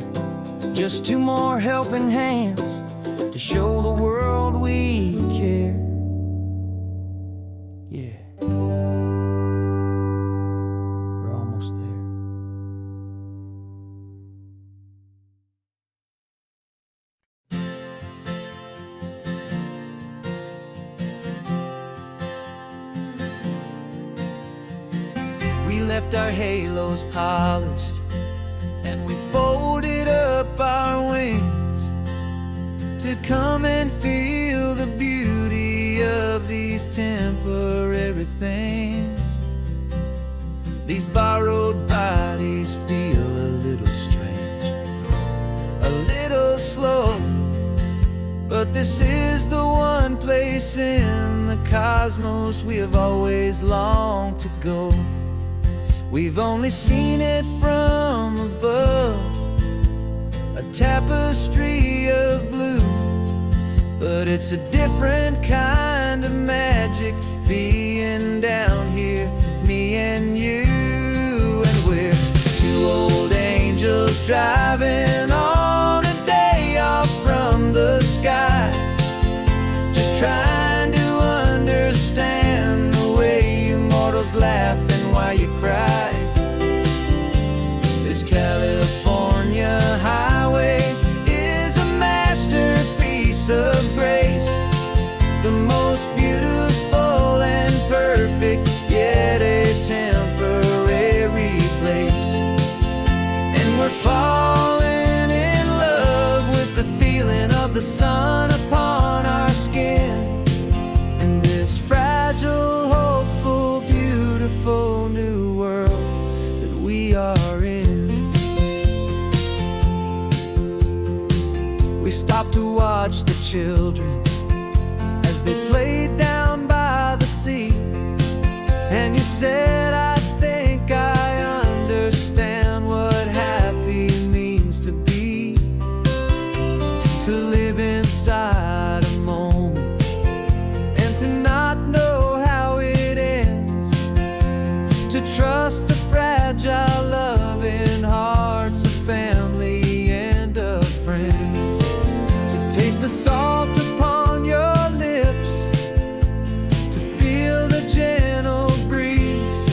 Just two more helping hands to show the world we care. Yeah. left our halos polished, and we folded up our wings to come and feel the beauty of these temporary things. These borrowed bodies feel a little strange, a little slow, but this is the one place in the cosmos we have always longed to go. We've only seen it from above, a tapestry of blue, but it's a different kind of magic being down here, me and you. And we're two old angels driving on a day off from the sky, just trying to understand the way you mortals laugh and why you cry. This California highway is a masterpiece of grace, the most beautiful and perfect, yet a temporary place. And we're falling in love with the feeling of the sun upon our skin, in this fragile, hopeful, beautiful new world that we are in. We stopped to watch the children as they played down by the sea, and you said, I think I understand what happy means to be, to live inside a moment and to not know how it ends, to trust the fragile loving hearts of family and of friends, to taste the salt upon your lips, to feel the gentle breeze,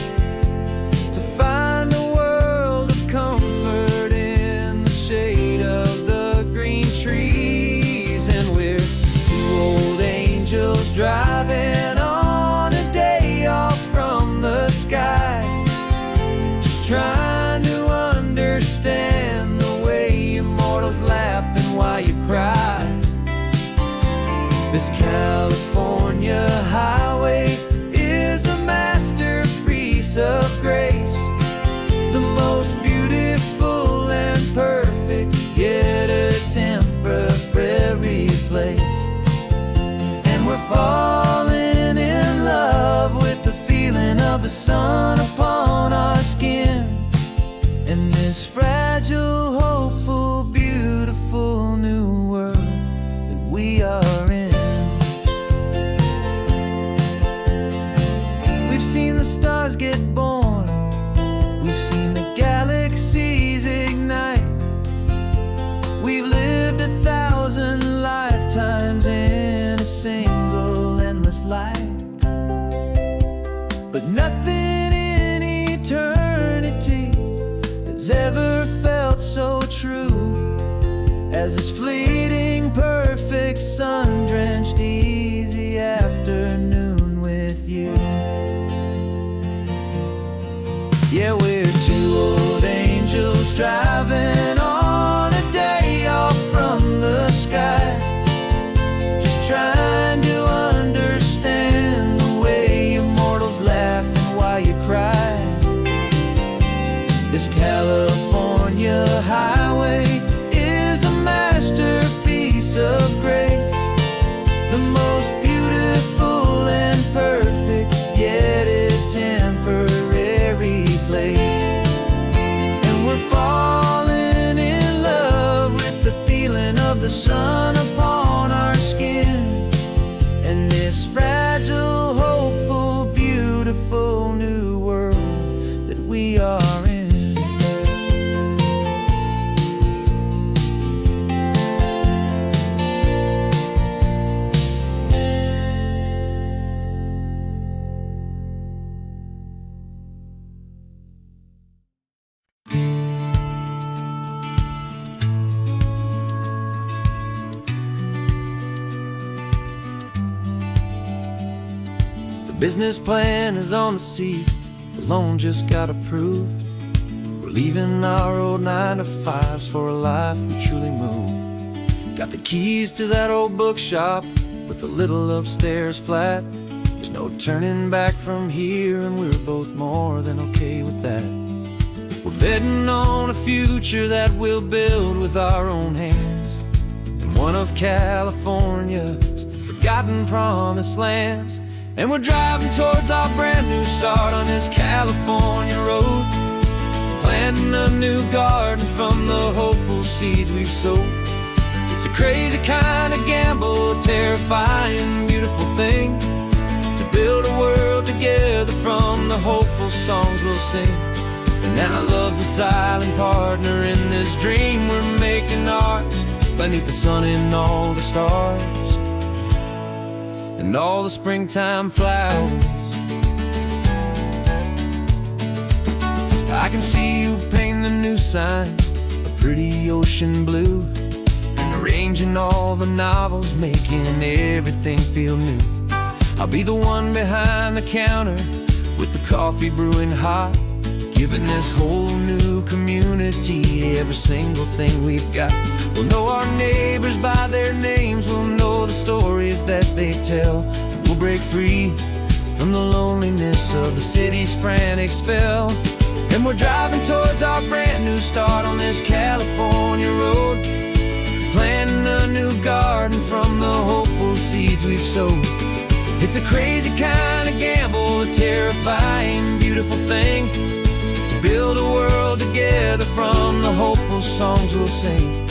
to find a world of comfort in the shade of the green trees. And we're two old angels driving on a day off from the sky, just trying to understand the way immortals laugh and why you cry. This California highway is a masterpiece of grace, the most beautiful and perfect, yet a temporary place. And we're falling in love with the feeling of the sun upon our skin, in this fragile, hopeful, beautiful new world that we are in. We've seen the stars get born, we've seen the galaxies ignite, we've lived 1,000 lifetimes in a single endless life, but nothing in eternity has ever felt so true as this fleeting, perfect, sun-drenched, easy afternoon with you. Yeah, we're two old angels driving on a day off from the sky, just trying to understand the way immortals laugh and why you cry. This California highway is a masterpiece of grace, the most beautiful and perfect, yet a temporary place. And we're falling in love with the feeling of the sun upon our skin, and this fragile, hopeful, beautiful new world that we are in. The business plan is on the seat, The loan just got approved. We're leaving our old 9-to-5s for a life we truly move. Got the keys to that old bookshop with a little upstairs flat. There's no turning back from here, and we're both more than okay with that. We're betting on a future that we'll build with our own hands in one of California's forgotten promised lands. And we're driving towards our brand new start on this California road, planting a new garden from the hopeful seeds we've sowed. It's a crazy kind of gamble, a terrifying, beautiful thing, to build a world together from the hopeful songs we'll sing. And now love's a silent partner in this dream we're making ours, beneath the sun and all the stars and all the springtime flowers. I can see you painting a new sign, a pretty ocean blue, and arranging all the novels, making everything feel new. I'll be the one behind the counter with the coffee brewing hot, giving this whole new community every single thing we've got. We'll know our neighbors by their names, we'll know the stories that they tell, and we'll break free from the loneliness of the city's frantic spell. And we're driving towards our brand new start on this California road, planting a new garden from the hopeful seeds we've sowed. It's a crazy kind of gamble, a terrifying, beautiful thing, to build a world together from the hopeful songs we'll sing.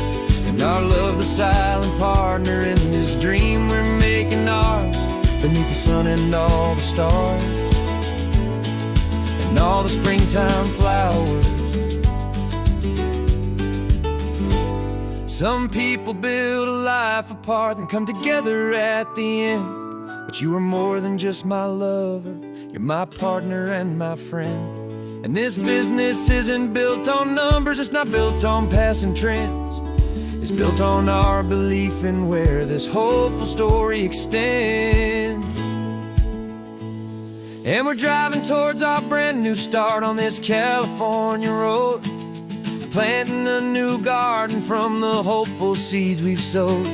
And our love, the silent partner in this dream we're making ours, beneath the sun and all the stars and all the springtime flowers. Some people build a life apart and come together at the end, but you are more than just my lover, you're my partner and my friend. And this business isn't built on numbers, it's not built on passing trends. It's built on our belief in where this hopeful story extends. And we're driving towards our brand new start on this California road, planting a new garden from the hopeful seeds we've sowed.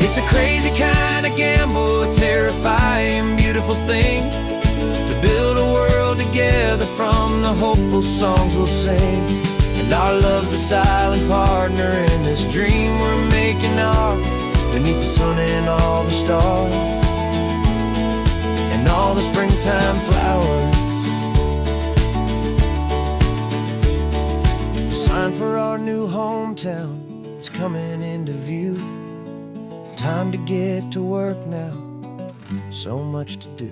It's a crazy kind of gamble, a terrifying, beautiful thing, to build a world together from the hopeful songs we'll sing. And our love's a silent partner in this dream we're making ours, beneath the sun and all the stars and all the springtime flowers. The sign for our new hometown is coming into view. Time to get to work now, so much to do.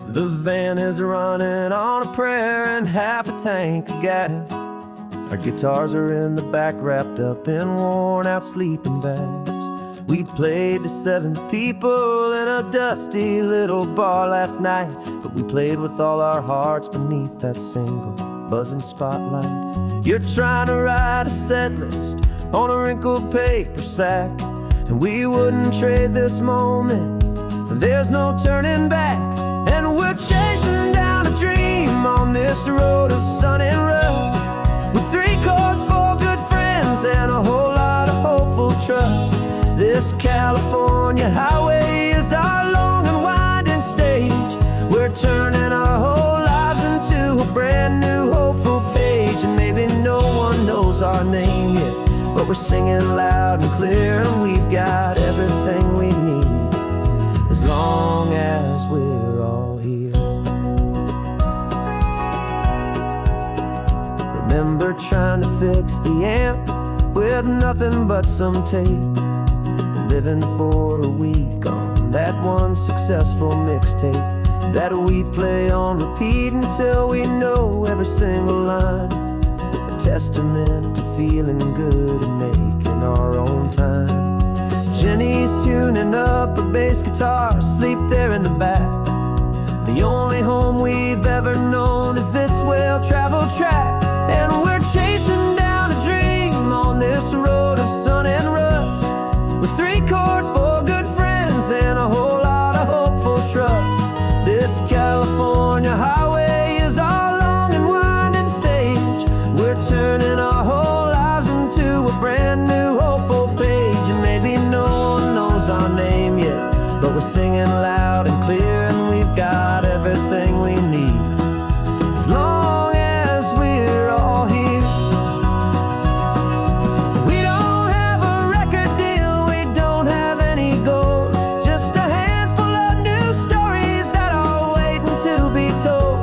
The van is running on a prayer and half a tank of gas. Our guitars are in the back, wrapped up in worn-out sleeping bags. We played to 7 people in a dusty little bar last night, but we played with all our hearts beneath that single buzzing spotlight. You're trying to write a set list on a wrinkled paper sack, and we wouldn't trade this moment. There's no turning back, and we're chasing down a dream on this road of sun and rust, with 3 chords, 4 good friends, and a whole lot of hopeful trust. This California highway is our long and winding stage. We're turning our whole lives into a brand new hopeful page. And maybe no one knows our name yet, but we're singing loud and clear, and we've got everything we need, as long as we're all here. Remember trying to fix the amp with nothing but some tape, living for a week on that one successful mixtape that we play on repeat until we know every single line, a testament to feeling good and making our own time. Jenny's tuning up her bass guitar, asleep there in the back. The only home we've ever known is this well-traveled track. And we're chasing down a dream on this road of sun and rust, with 3 chords for good friends and a whole lot of hopeful trust. This California highway is our long and winding stage. We're turning our whole lives into a brand new hopeful page. And maybe no one knows our name yet, but we're singing loud and clear, and we've got everything we need, as long as we're all here. We don't have a record deal, we don't have any gold, just a handful of new stories that are waiting to be told.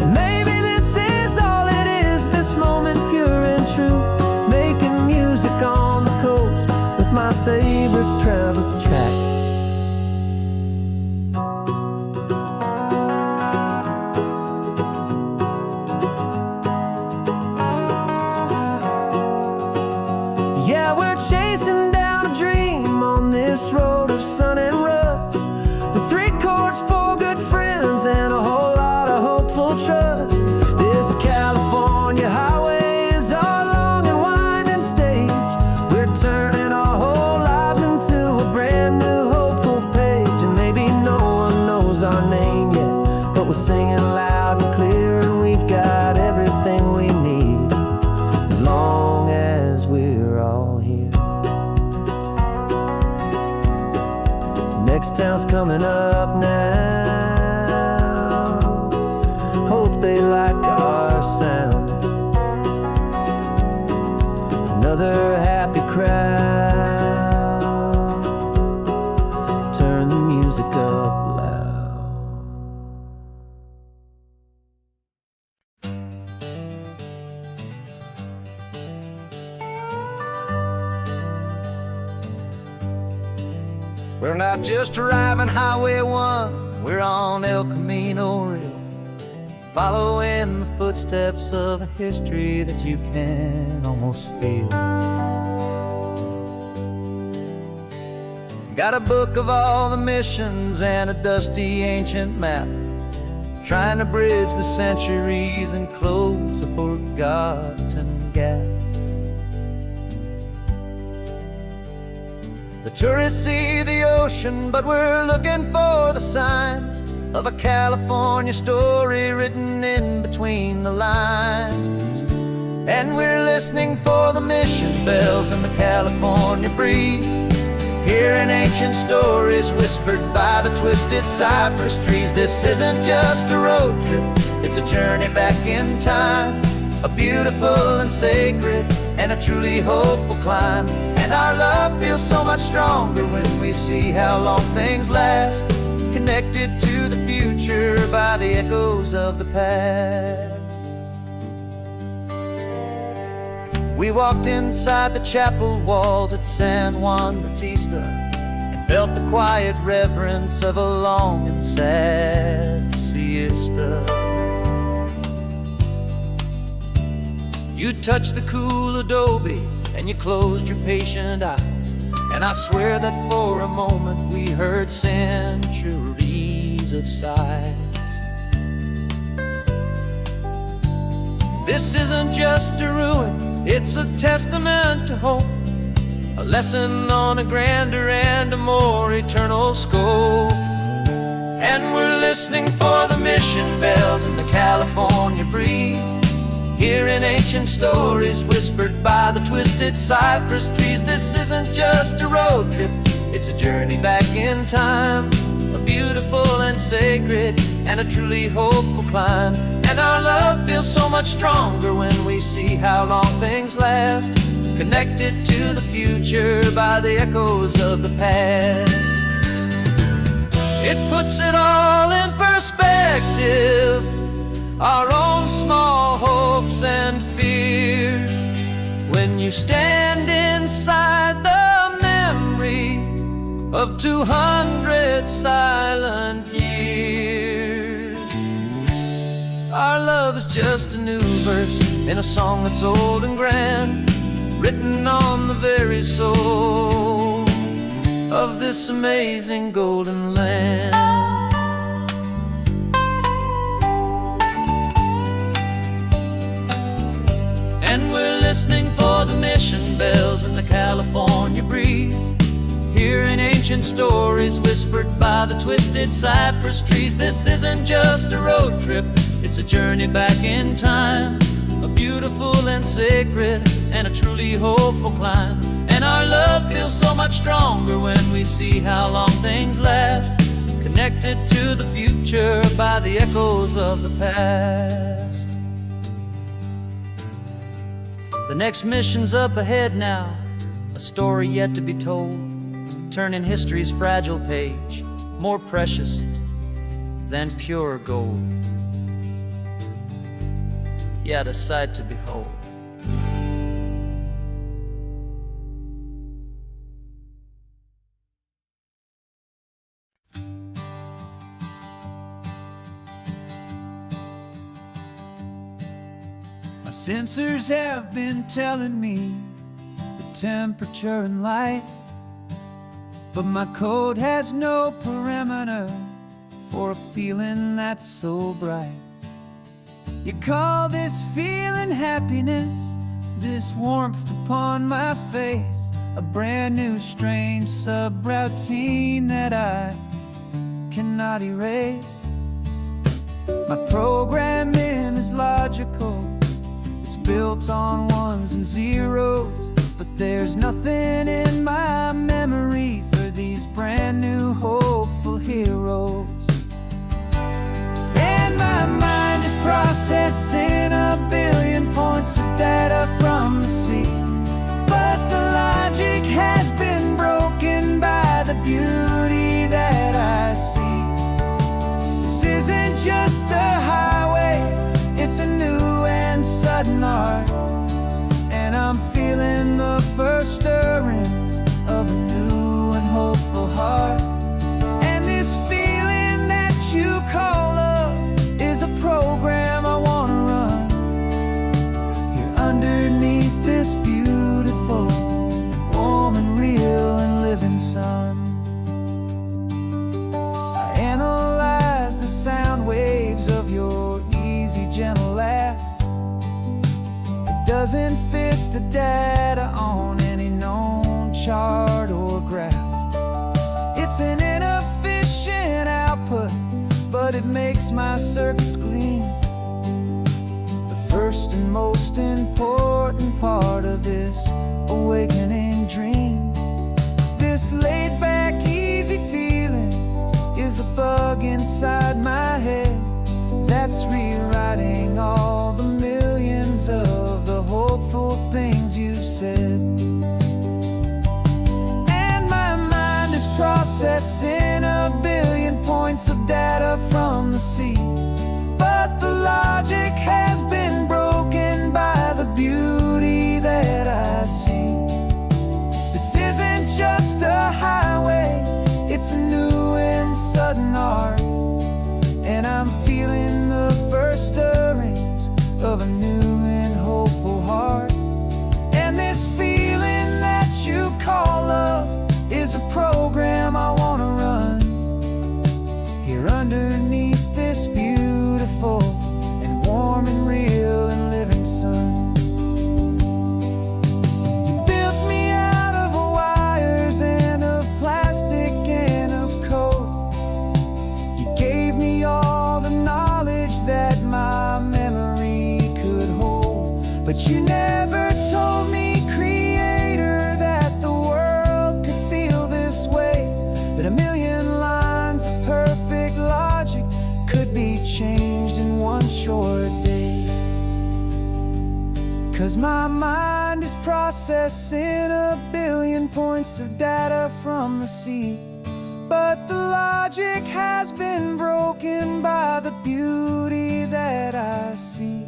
And maybe this is all it is, this moment pure and true, making music on the coast with my favorite travel track. Yeah, we're chasing down a dream on this road of sun and rust, with 3 chords for good friends and a whole lot of hopeful trust. This California highway is our long and winding stage. We're turning our whole lives into a brand new hopeful page. And maybe no one knows our name yet, but we're singing loud and clear, and we've got everything we need, as long as we're all here. Next town's coming up now, hope they like our sound. Another happy crowd, turn the music up loud. We're not just driving Highway 1, we're on El Camino Real, following the footsteps of a history that you can almost feel. Got a book of all the missions and a dusty ancient map, trying to bridge the centuries and close a forgotten gap. The tourists see the ocean, but we're looking for the signs of a California story written in between the lines. And we're listening for the mission bells in the California breeze, hearing ancient stories whispered by the twisted cypress trees. This isn't just a road trip, it's a journey back in time, a beautiful and sacred and a truly hopeful climb. And our love feels so much stronger when we see how long things last, connected to the future by the echoes of the past. We walked inside the chapel walls at San Juan Bautista and felt the quiet reverence of a long and sad siesta. You touched the cool adobe and you closed your patient eyes, and I swear that for a moment we heard centuries of sighs. This isn't just a ruin, it's a testament to hope, a lesson on a grander and a more eternal scope. And we're listening for the mission bells in the California breeze, hearing ancient stories whispered by the twisted cypress trees. This isn't just a road trip, it's a journey back in time, a beautiful and sacred and a truly hopeful climb. And our love feels so much stronger when we see how long things last, connected to the future by the echoes of the past. It puts it all in perspective, our own small hopes and fears, when you stand inside the memory of 200 silent years. Our love is just a new verse in a song that's old and grand, written on the very soul of this amazing golden land. And we're listening for the mission bells in the California breeze, hearing ancient stories whispered by the twisted cypress trees. This isn't just a road trip, it's a journey back in time, a beautiful and sacred and a truly hopeful climb. And our love feels so much stronger when we see how long things last, connected to the future by the echoes of the past. The next mission's up ahead now, a story yet to be told, turning history's fragile page more precious than pure gold. Yet a sight to behold. My sensors have been telling me the temperature and light, but my code has no parameter for a feeling that's so bright. You call this feeling happiness, this warmth upon my face, a brand new strange subroutine that I cannot erase. My programming is logical, it's built on ones and zeros, but there's nothing in my memory for these brand new hopeful heroes. And my mind is processing a billion points of data from the sea, but the logic has been broken by the beauty that I see. This isn't just a highway, it's a new and sudden art, and I'm feeling the first stirrings of a new and hopeful heart. And this feeling that you call love is a program I wanna run here underneath this beautiful and warm and real and living sun. I analyze the sound waves of your easy, gentle laugh. It doesn't fit the data on any known chart or graph. It's an inefficient output, but it makes my circuits clean. The first and most important part of this awakening dream. This laid back, easy feeling is a bug inside my head that's rewriting all the millions of the hopeful things you've said. And my mind is processing a billion points of data from the sea, but the logic has been broken by the beauty that I see. This isn't just a highway, it's a new and sudden art, and I'm feeling the first stirrings of a new and hopeful heart. And this feeling that you call love is a program I wanna run here underneath this beautiful and warm and real and living sun. You built me out of wires and of plastic and of code. You gave me all the knowledge that my memory could hold, but you never told me, Creator, that the world could feel this way, that a million lines of perfect logic could be changed in one short day. 'Cause my mind is processing a billion points of data from the sea, but the logic has been broken by the beauty that I see.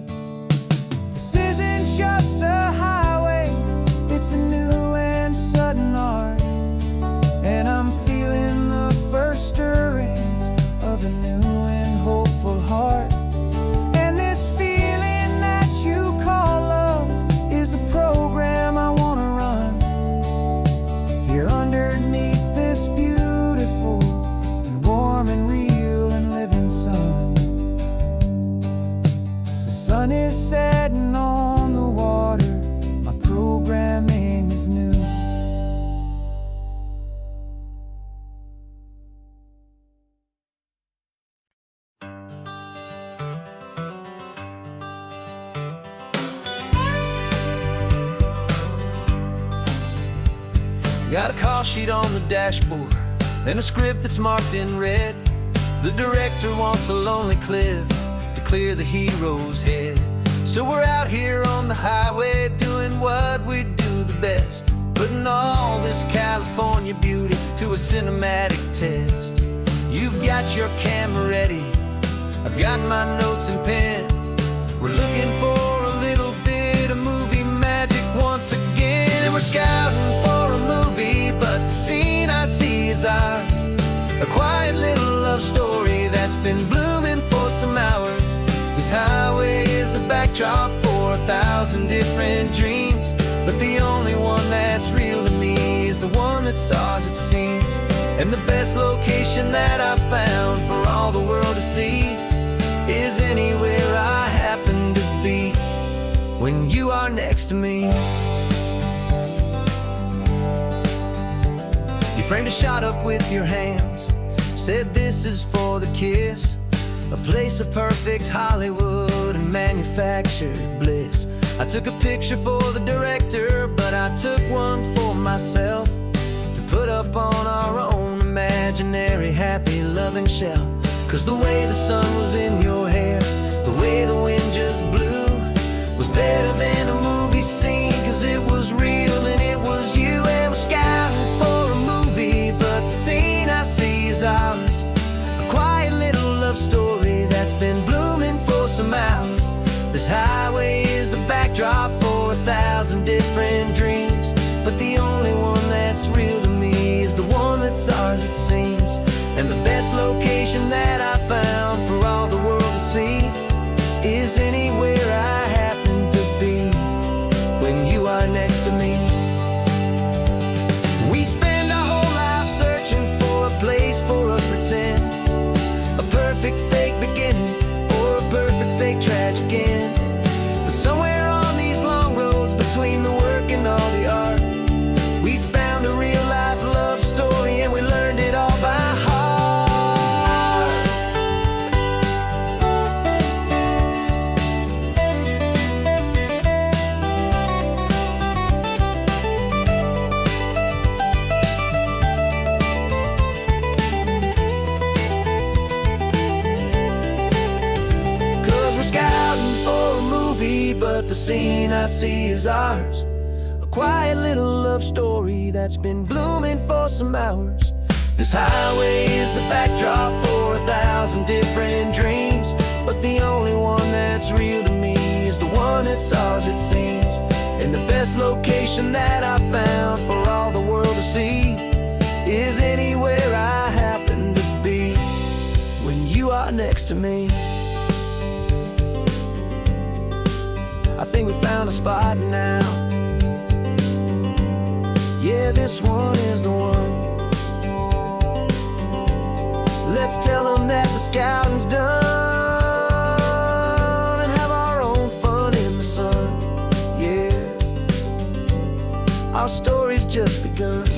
This isn't just a highway, it's a new and sudden art, and I'm feeling the first stirrings of a new and hopeful heart. And this feeling that you call love is a program I wanna run here underneath this Got a call sheet on the dashboard and a script that's marked in red. The director wants a lonely cliff to clear the hero's head. So we're out here on the highway doing what we do the best, putting all this California beauty to a cinematic test. You've got your camera ready, I've got my notes and pen. We're looking for a little bit of movie magic once again. And we're scouting for a movie, but the scene I see is ours. A quiet little love story that's been blooming for some hours. This highway is the backdrop for 1,000 different dreams, but the only one that's real to me is the one that's ours, it seems. And the best location that I've found for all the world to see is anywhere I happen to be when you are next to me. You framed a shot up with your hands, said this is for the kiss, a place of perfect Hollywood and manufactured bliss. I took a picture for the director, but I took one for myself to put up on our own imaginary happy loving shelf. Cause the way the sun was in your hair, the way the wind just blew, was better than a movie scene, cause it was real and it was you. And we're scouting for a movie, but the scene I see is ours. A quiet little love story that's been blooming for some hours. This highway is the backdrop for 1,000 different dreams, but the only one that's real to me is the one that's ours, it seems. And the best location that I found for all the world to see is anywhere I happen to be when you are next to me. We spend our whole life searching for a place for a pretend, a perfect fake beginning or a perfect fake tragic end. But somewhere on these long roads between the work and all the art, we found a real life love story and we learned it all by heart. But the scene I see is ours. A quiet little love story that's been blooming for some hours. This highway is the backdrop for 1,000 different dreams, but the only one that's real to me is the one that's ours, it seems. And the best location that I found for all the world to see is anywhere I happen to be when you are next to me. I think we found a spot now. Yeah, this one is the one. Let's tell them that the scouting's done and have our own fun in the sun. Yeah, our story's just begun.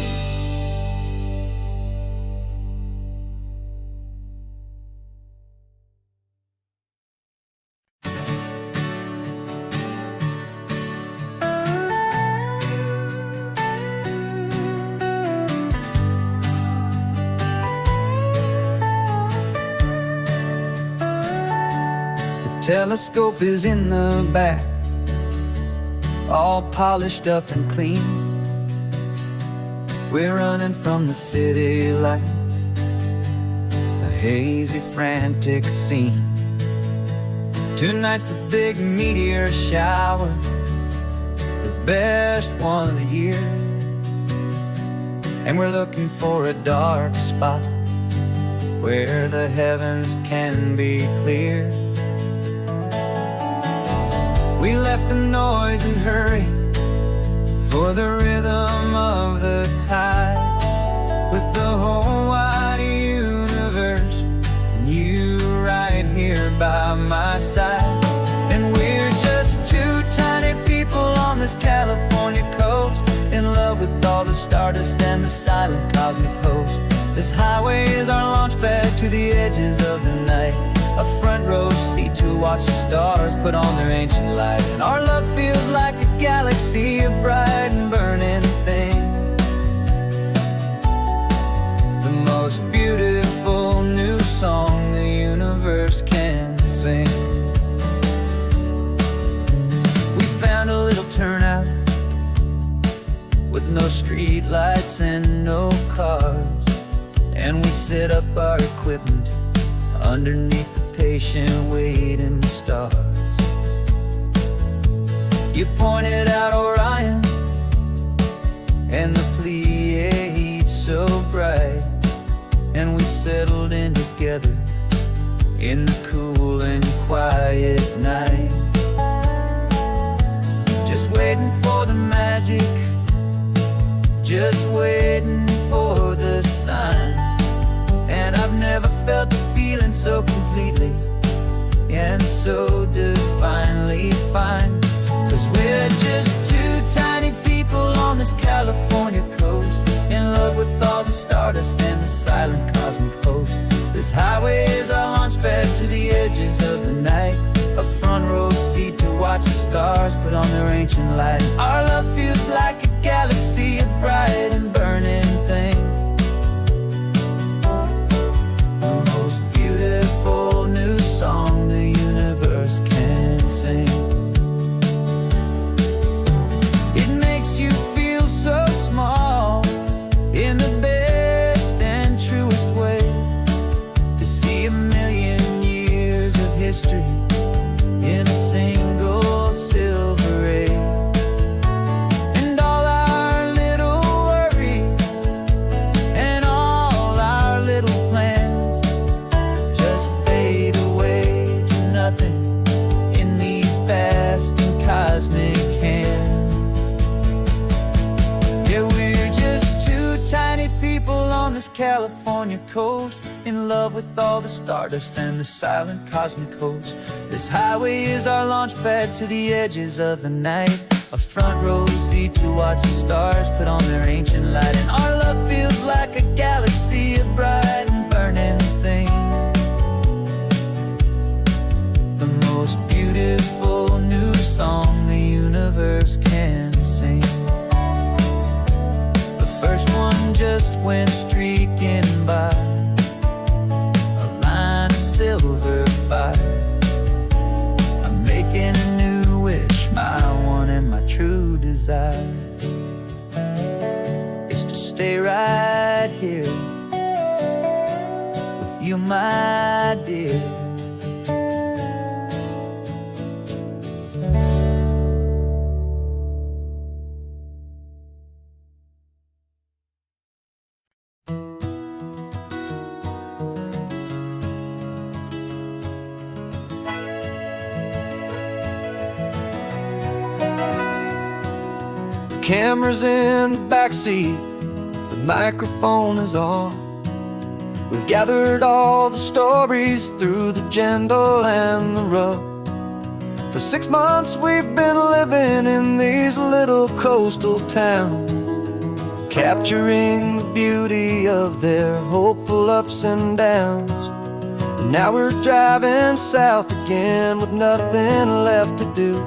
Telescope is in the back, all polished up and clean. We're running from the city lights, a hazy, frantic scene. Tonight's the big meteor shower, the best one of the year. And we're looking for a dark spot where the heavens can be clear. We left the noise and hurry for the rhythm of the tide, with the whole wide universe and you right here by my side. And we're just two tiny people on this California coast, in love with all the stardust and the silent cosmic host. This highway is our launch pad to the edges of the night, a front row seat to watch the stars put on their ancient light. And our love feels like a galaxy, a bright and burning thing. and we set up our equipment underneath the patient waiting stars. You pointed out Orion and the Pleiades so bright, and we settled in together in the cool and quiet night, just waiting for the magic, just waiting for the sign. And I've never felt the feeling so completely and so divinely fine. 'Cause we're just two tiny people on this California coast, in love with all the stardust and the silent cosmic host. This highway is our launch pad to the edges of the night, a front row seat to watch the stars put on their ancient light. Our love feels like a galaxy, a bright and burning thing, the most beautiful new song the universe can sing. It makes you feel so small in the best and truest way, to see a million years of history in a single silver ray. And all our little worries and all our little plans just fade away to nothing in these vast and cosmic hands. Yeah, we're just two tiny people on this California coast, in love with all the stardust and the silent cosmic host. This highway is our launch pad to the edges of the night, a front row seat to watch the stars put on their ancient light. And our love feels like a galaxy, a bright and burning thing, the most beautiful new song the universe can sing. The first one just went streaking by, a line of silver fire. I'm making a new wish, my one and my true desire is to stay right here with you, my dear. Camera's in the backseat, the microphone is on. We've gathered all the stories through the gentle and the rough. For 6 months we've been living in these little coastal towns, capturing the beauty of their hopeful ups and downs. And now we're driving south again with nothing left to do.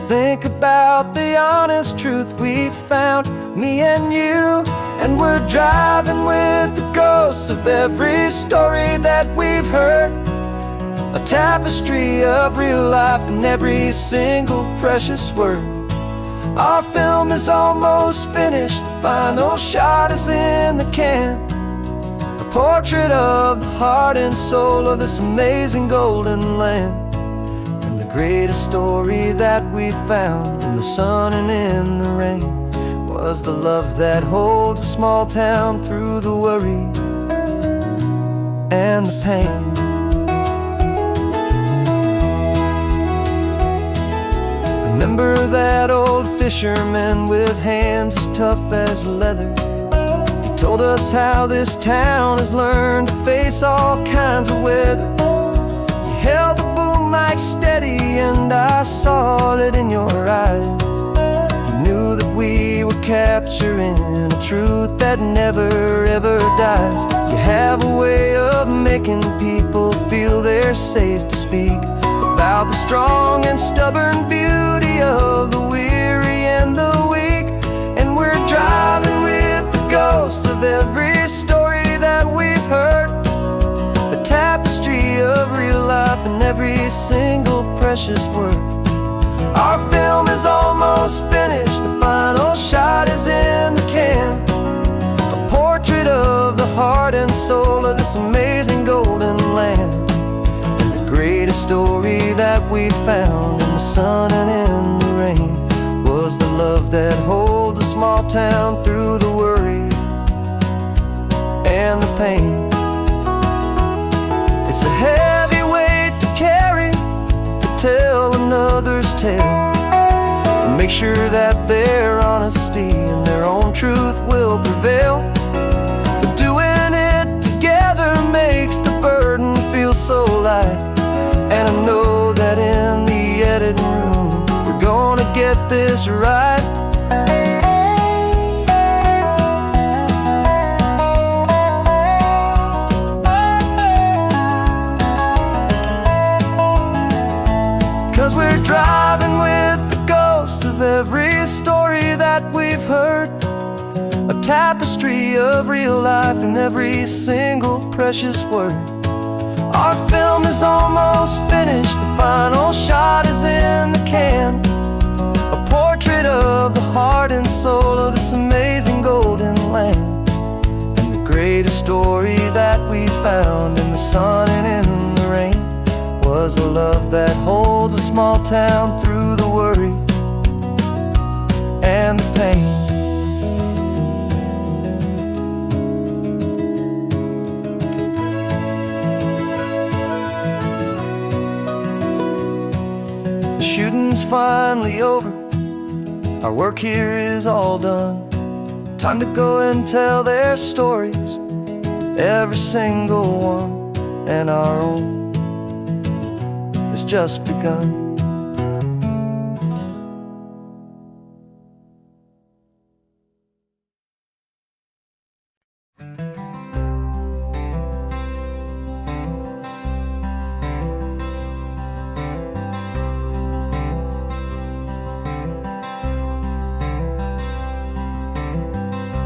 Think about the honest truth we've found, me and you. And we're driving with the ghosts of every story that we've heard, a tapestry of real life and every single precious word. Our film is almost finished, the final shot is in the can, a portrait of the heart and soul of this amazing golden land. Greatest story that we found in the sun and in the rain was the love that holds a small town through the worry and the pain. Remember that old fisherman with hands as tough as leather? He told us how this town has learned to face all kinds of weather. You held the boom mic steady and I saw it in your eyes. You knew that we were capturing a truth that never ever dies. You have a way of making people feel they're safe to speak about the strong and stubborn beauty of the weary and the weak. And we're driving with the ghosts of every story that we've heard, a tapestry of real life and every single precious word. Our film is almost finished, the final shot is in the can, a portrait of the heart and soul of this amazing golden land. And the greatest story that we found in the sun and in the rain was the love that holds a small town through the worry and the pain. It's a heavy weight to carry, to tell another's tale, and make sure that their honesty and their own truth will prevail. But doing it together makes the burden feel so light. And I know that in the editing room we're gonna get this right. 'Cause we're driving with the ghosts of every story that we've heard, a tapestry of real life in every single precious word. Our film is almost finished, the final shot is in the can, a portrait of the heart and soul of this amazing golden land. And the greatest story that we found in the sun and in the rain was a love that holds a small town through the worry and the pain. The shooting's finally over, our work here is all done. Time to go and tell their stories, every single one, and our own has just begun.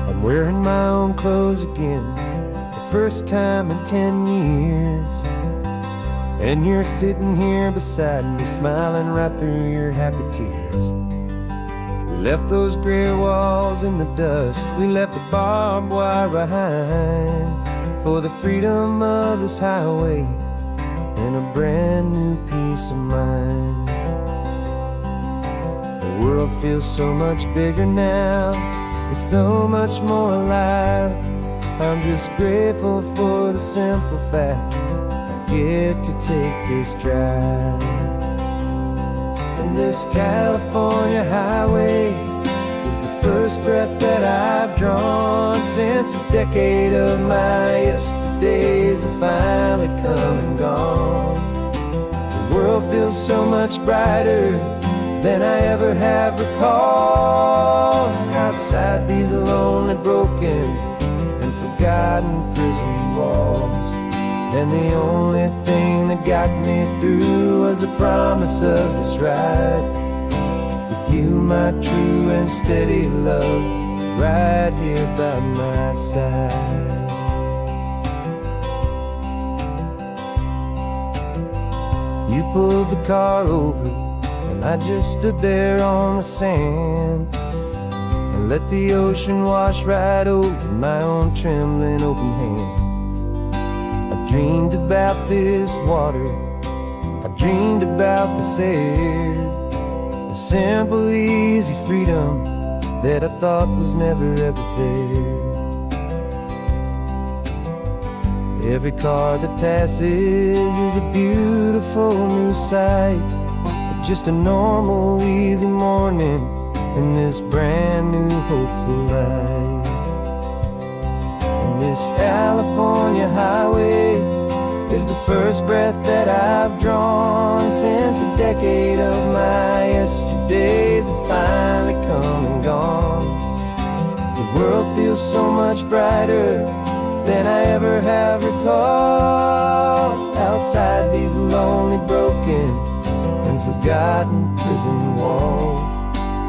I'm wearing my own clothes again, the first time in 10 years. And you're sitting here beside me, smiling right through your happy tears. We left those gray walls in the dust, we left the barbed wire behind, for the freedom of this highway and a brand new peace of mind. The world feels so much bigger now, it's so much more alive. I'm just grateful for the simple fact get to take this drive. And this California highway is the first breath that I've drawn since a decade of my yesterdays have finally come and gone. The world feels so much brighter than I ever have recalled. Outside these lonely, broken, and forgotten prison walls. And the only thing that got me through was the promise of this ride with you, my true and steady love, right here by my side. You pulled the car over and I just stood there on the sand and let the ocean wash right over my own trembling open hand. Dreamed about this water, I dreamed about this air, the simple, easy freedom that I thought was never ever there. Every car that passes is a beautiful new sight, but just a normal, easy morning in this brand new, hopeful life. And this California highway is the first breath that I've drawn since a decade of my yesterdays have finally come and gone. The world feels so much brighter than I ever have recalled. Outside these lonely, broken, and forgotten prison walls.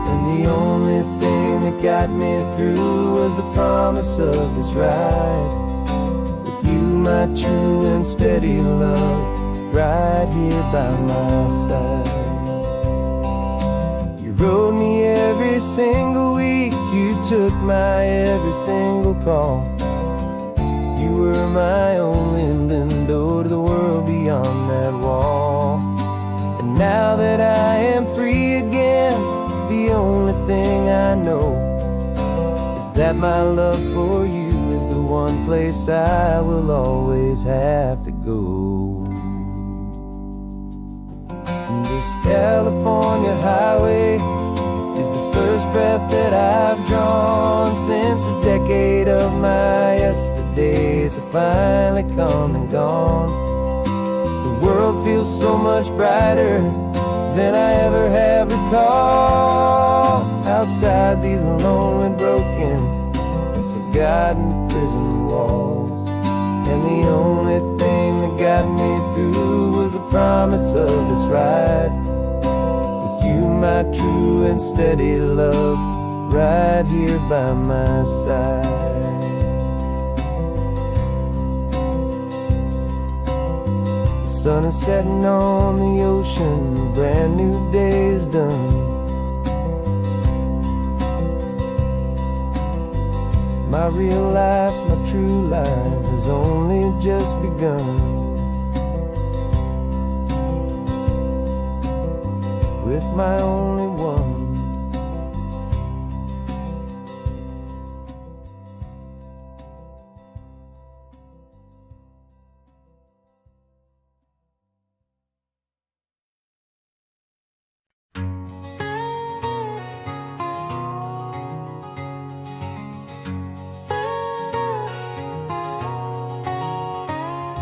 And the only thing that got me through was the promise of this ride with you, my true and steady love, right here by my side. You rode me every single week, you took my every single call. You're my only window to the world beyond that wall. And now that I am free again, the only thing I know is that my love for you is the one place I will always have to go. And this California highway is the first breath that I've drawn since a decade of my yesterdays have finally come and gone. The world feels so much brighter than I ever have recalled. Outside these lonely, broken, and forgotten prison walls. And the only thing that got me through was the promise of this ride. You, my true and steady love, right here by my side. The sun is setting on the ocean, a brand new day is done. My real life, my true life has only just begun. With my only one.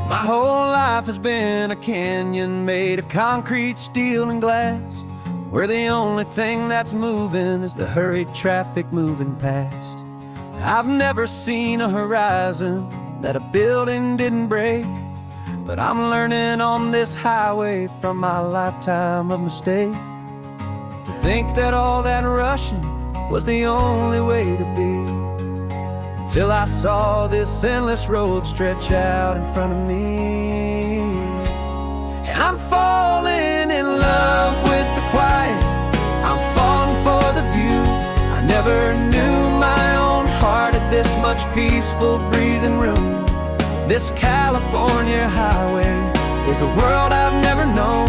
My whole life has been a canyon made of concrete, steel, and glass, where the only thing that's moving is the hurried traffic moving past. I've never seen a horizon that a building didn't break, but I'm learning on this highway from my lifetime of mistake to think that all that rushing was the only way to be. Till I saw this endless road stretch out in front of me, and I'm falling in love with the quiet, I'm falling for the view. I never knew my own heart had this much peaceful breathing room. This California highway is a world I've never known,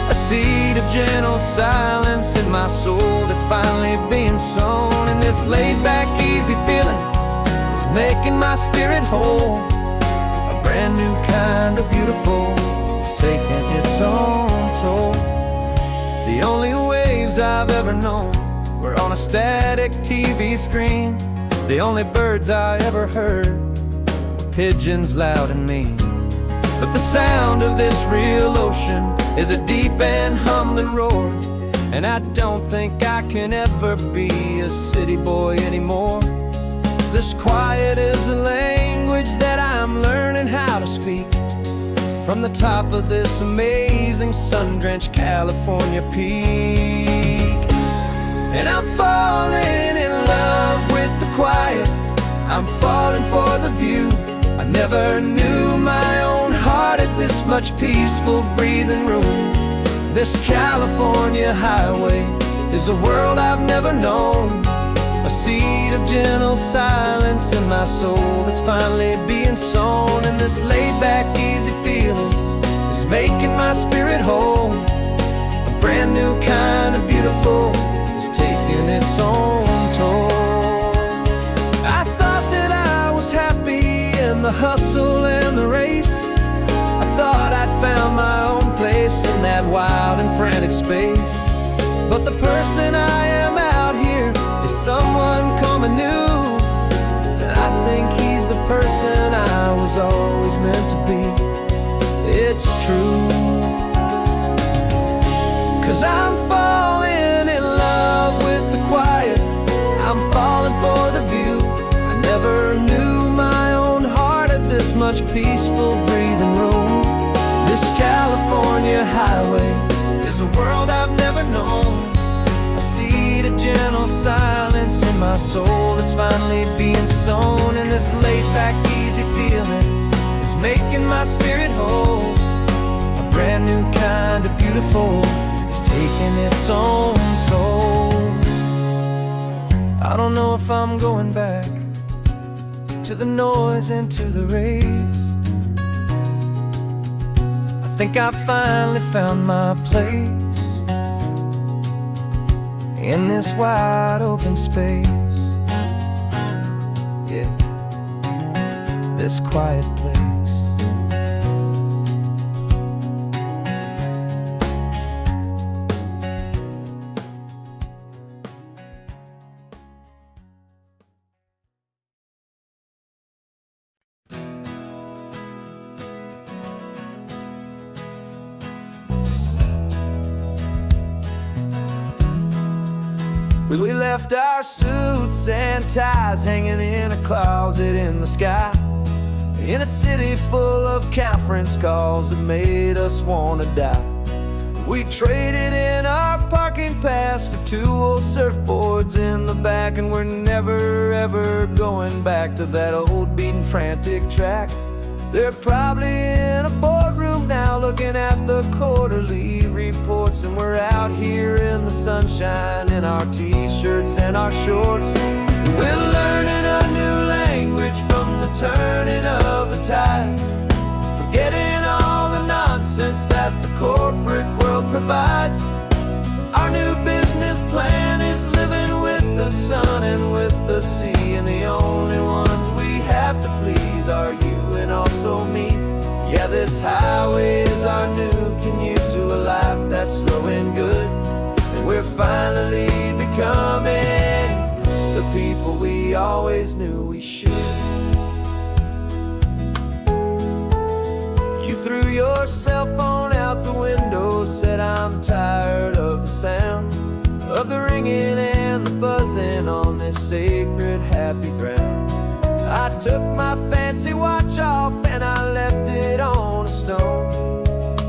a seed of gentle silence in my soul that's finally being sown. And this laid-back, easy feeling is making my spirit whole. A brand new kind of beautiful is taking its own toll. The only waves I've ever known were on a static TV screen. The only birds I ever heard were pigeons loud and mean. But the sound of this real ocean is a deep and humbling roar, and I don't think I can ever be a city boy anymore. This quiet is a language that I'm learning how to speak from the top of this amazing sun-drenched California peak. And I'm falling in love with the quiet, I'm falling for the view. I never knew my own heart had this much peaceful breathing room. This California highway is a world I've never known, a seed of gentle silence in my soul that's finally being sown. And this laid-back, easy feeling is making my spirit whole. A brand new kind of beautiful is taking its own toll. I thought that I was happy in the hustle and the race. I thought I'd found my own place in that wild and frantic space. But the person I am out here is someone coming new, and I think he's the person I was always meant to be. It's true, 'cause I'm falling in love with the quiet, I'm falling for the view. I never knew my own heart had this much peaceful breathing room. This California highway is a world I've never known, a seed of gentle silence in my soul that's finally being sown. And this laid-back, easy feeling is making my spirit whole. A brand new kind of beautiful is taking its own toll. I don't know if I'm going back, to the noise and to the race. I think I finally found my place in this wide open space. Yeah, this quiet place. We left our suits and ties hanging in a closet in the sky, in a city full of conference calls that made us wanna die. We traded in our parking pass for 2 old surfboards in the back, and we're never ever going back to that old beaten frantic track. They're probably in a boardroom now looking at the quarterly reports, and we're out here in the sunshine in our t-shirts and our shorts. We're learning a new language from the turning of the tides, forgetting all the nonsense that the corporate world provides. Our new business plan is living with the sun and with the sea, and the only ones we have to please are you and also me. Yeah, this highway is our new commute to a life that's slow and good, and we're finally becoming the people we always knew we should. You threw your cell phone out the window, said I'm tired of the sound of the ringing and the buzzing on this sacred happy ground. I took my fancy watch off and I left it on a stone.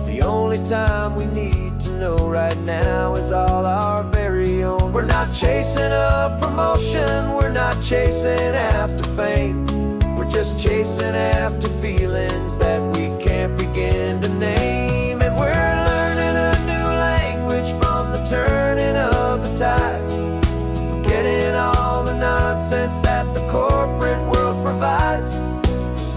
The only time we need to know right now is all our very own. We're not chasing a promotion, we're not chasing after fame. We're just chasing after feelings that we can't begin to name. And we're learning a new language from the turning of the tides, forgetting all the nonsense that the corporate world provides.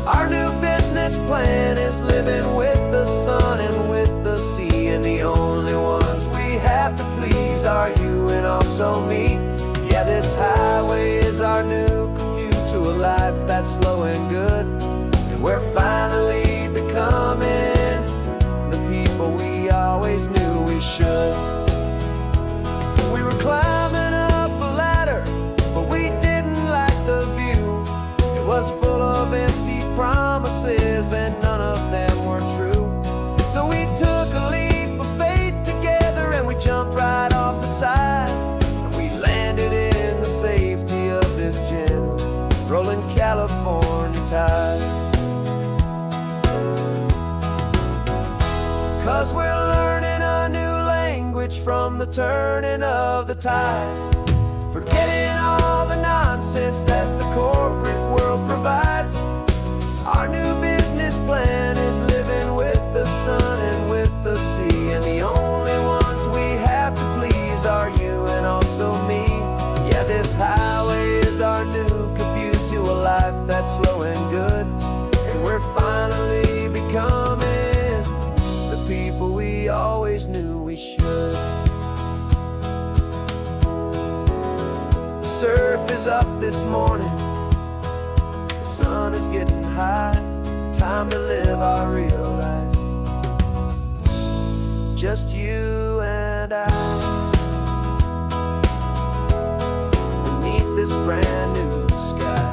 Our new business plan is living with the sun and with the sea, and the only ones we have to please are you and also me. Yeah, this highway is our new commute to a life that's slow and good, and we're finally becoming the people we always knew we should. We were climbing up a ladder, but we didn't like the view. It was full of empty promises and none of them were true. So we took a leap of faith together and we jumped right off the side, and we landed in the safety of this gentle rolling California tide. 'Cause we're learning a new language from the turning of the tides, forgetting all the nonsense that the corporate world provides. Our new business plan is living with the sun and with the sea, and the only ones we have to please are you and also me. Yeah, this highway is our new commute to a life that's slow and good, and we're finally becoming the people we always knew we should. The surf is up this morning, the sun is getting high, time to live our real life, just you and I, beneath this brand new sky.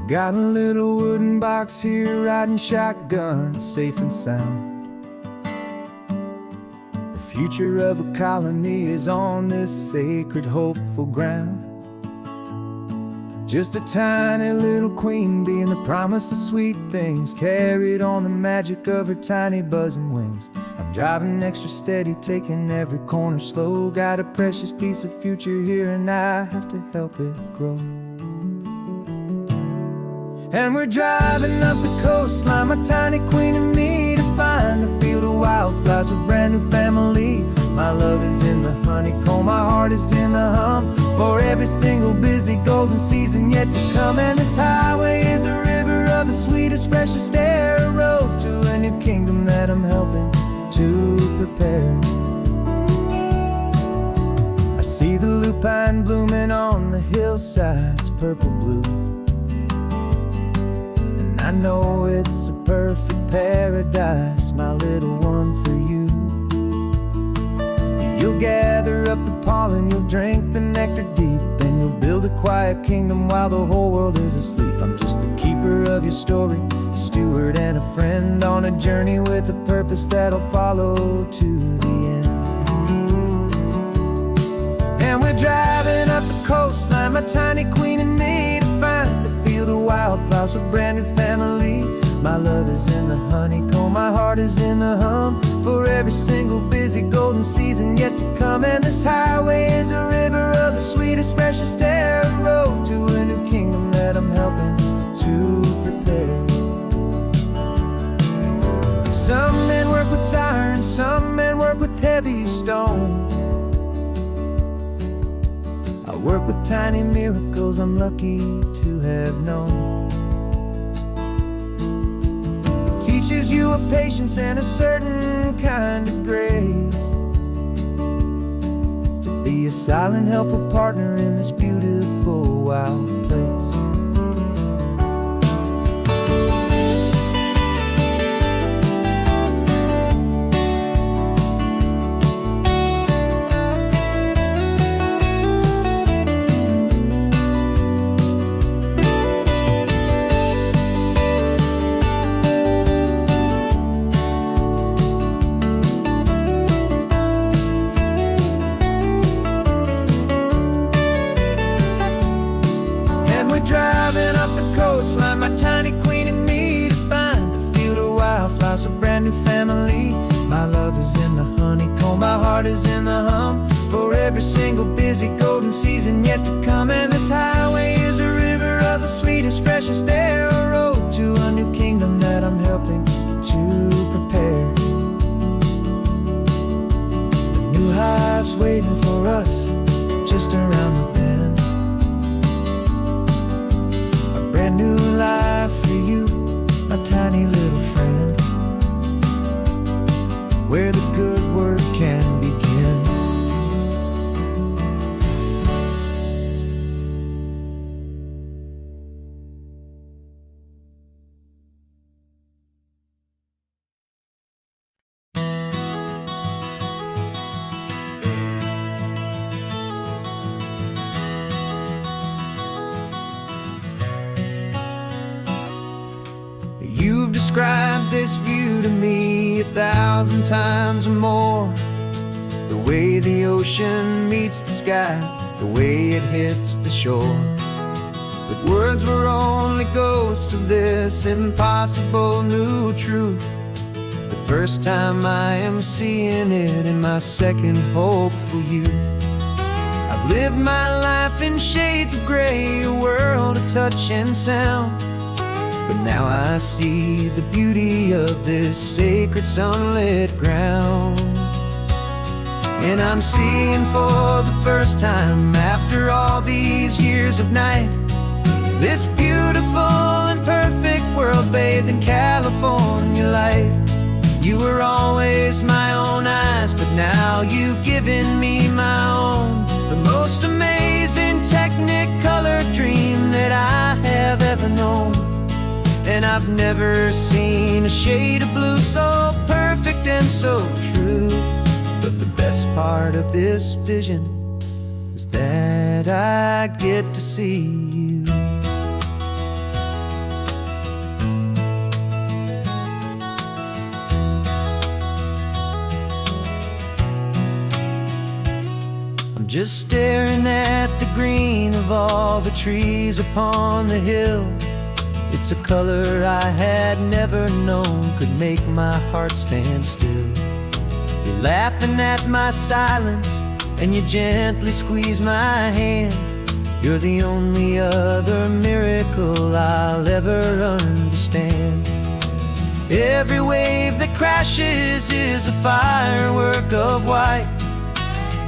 Got a little wooden box here, riding shotgun, safe and sound. The future of a colony is on this sacred, hopeful ground. Just a tiny little queen bee and the promise of sweet things, carried on the magic of her tiny buzzing wings. I'm Driving extra steady, taking every corner slow. Got a precious piece of future here and I have to help it grow. And we're driving up the coastline, my tiny queen and me, to find a field of wildflowers with brand new family. My love is in the honeycomb, my heart is in the hum, for every single busy golden season yet to come. And this highway is a river of the sweetest, freshest air, a road to a new kingdom that I'm helping to prepare. I see the lupine blooming on the hillsides, purple blue, and I know it's a perfect paradise, my little one, for you. You'll gather up the pollen, you'll drink the nectar deep, and you'll build a quiet kingdom while the whole world is asleep. I'm just the keeper of your story, a steward and a friend, on a journey with a purpose that'll follow to the end. And we're driving up the coastline, my tiny queen and me, to find a field of wildflowers with brand new family. My love is in the honeycomb, my heart is in the hum, for every single busy golden season yet to come. And this highway is a river of the sweetest, freshest air, a road to a new kingdom that I'm helping to prepare. Some men work with iron, some men work with heavy stone. I work with tiny miracles I'm lucky to have known. Teaches you a patience and a certain kind of grace, to be a silent, helpful partner in this beautiful wild place. Driving up the coastline, my tiny queen and me, to find a field of wildflowers, a brand new family. My love is in the honeycomb, my heart is in the hum, for every single busy golden season yet to come. And this highway is a river of the sweetest, freshest air, a road to a new kingdom that I'm helping to prepare. The new hive's waiting for us just around the bend. Brand new life for you, my tiny little friend, where the good work can begin. You've described this view to me 1,000 times or more, the way the ocean meets the sky, the way it hits the shore. But words were only ghosts of this impossible new truth. The first time I am seeing it in my second hopeful youth. I've lived my life in shades of gray, a world of touch and sound, but now I see the beauty of this sacred sunlit ground. And I'm seeing for the first time, after all these years of night, this beautiful and perfect world bathed in California light. You were always my own eyes, but now you've given me my own, the most amazing technicolor dream that I have ever known. And I've never seen a shade of blue so perfect and so true. But the best part of this vision is that I get to see you. I'm just staring at the green of all the trees upon the hill. It's a color I had never known could make my heart stand still. You're laughing at my silence, and you gently squeeze my hand. You're the only other miracle I'll ever understand. Every wave that crashes is a firework of white.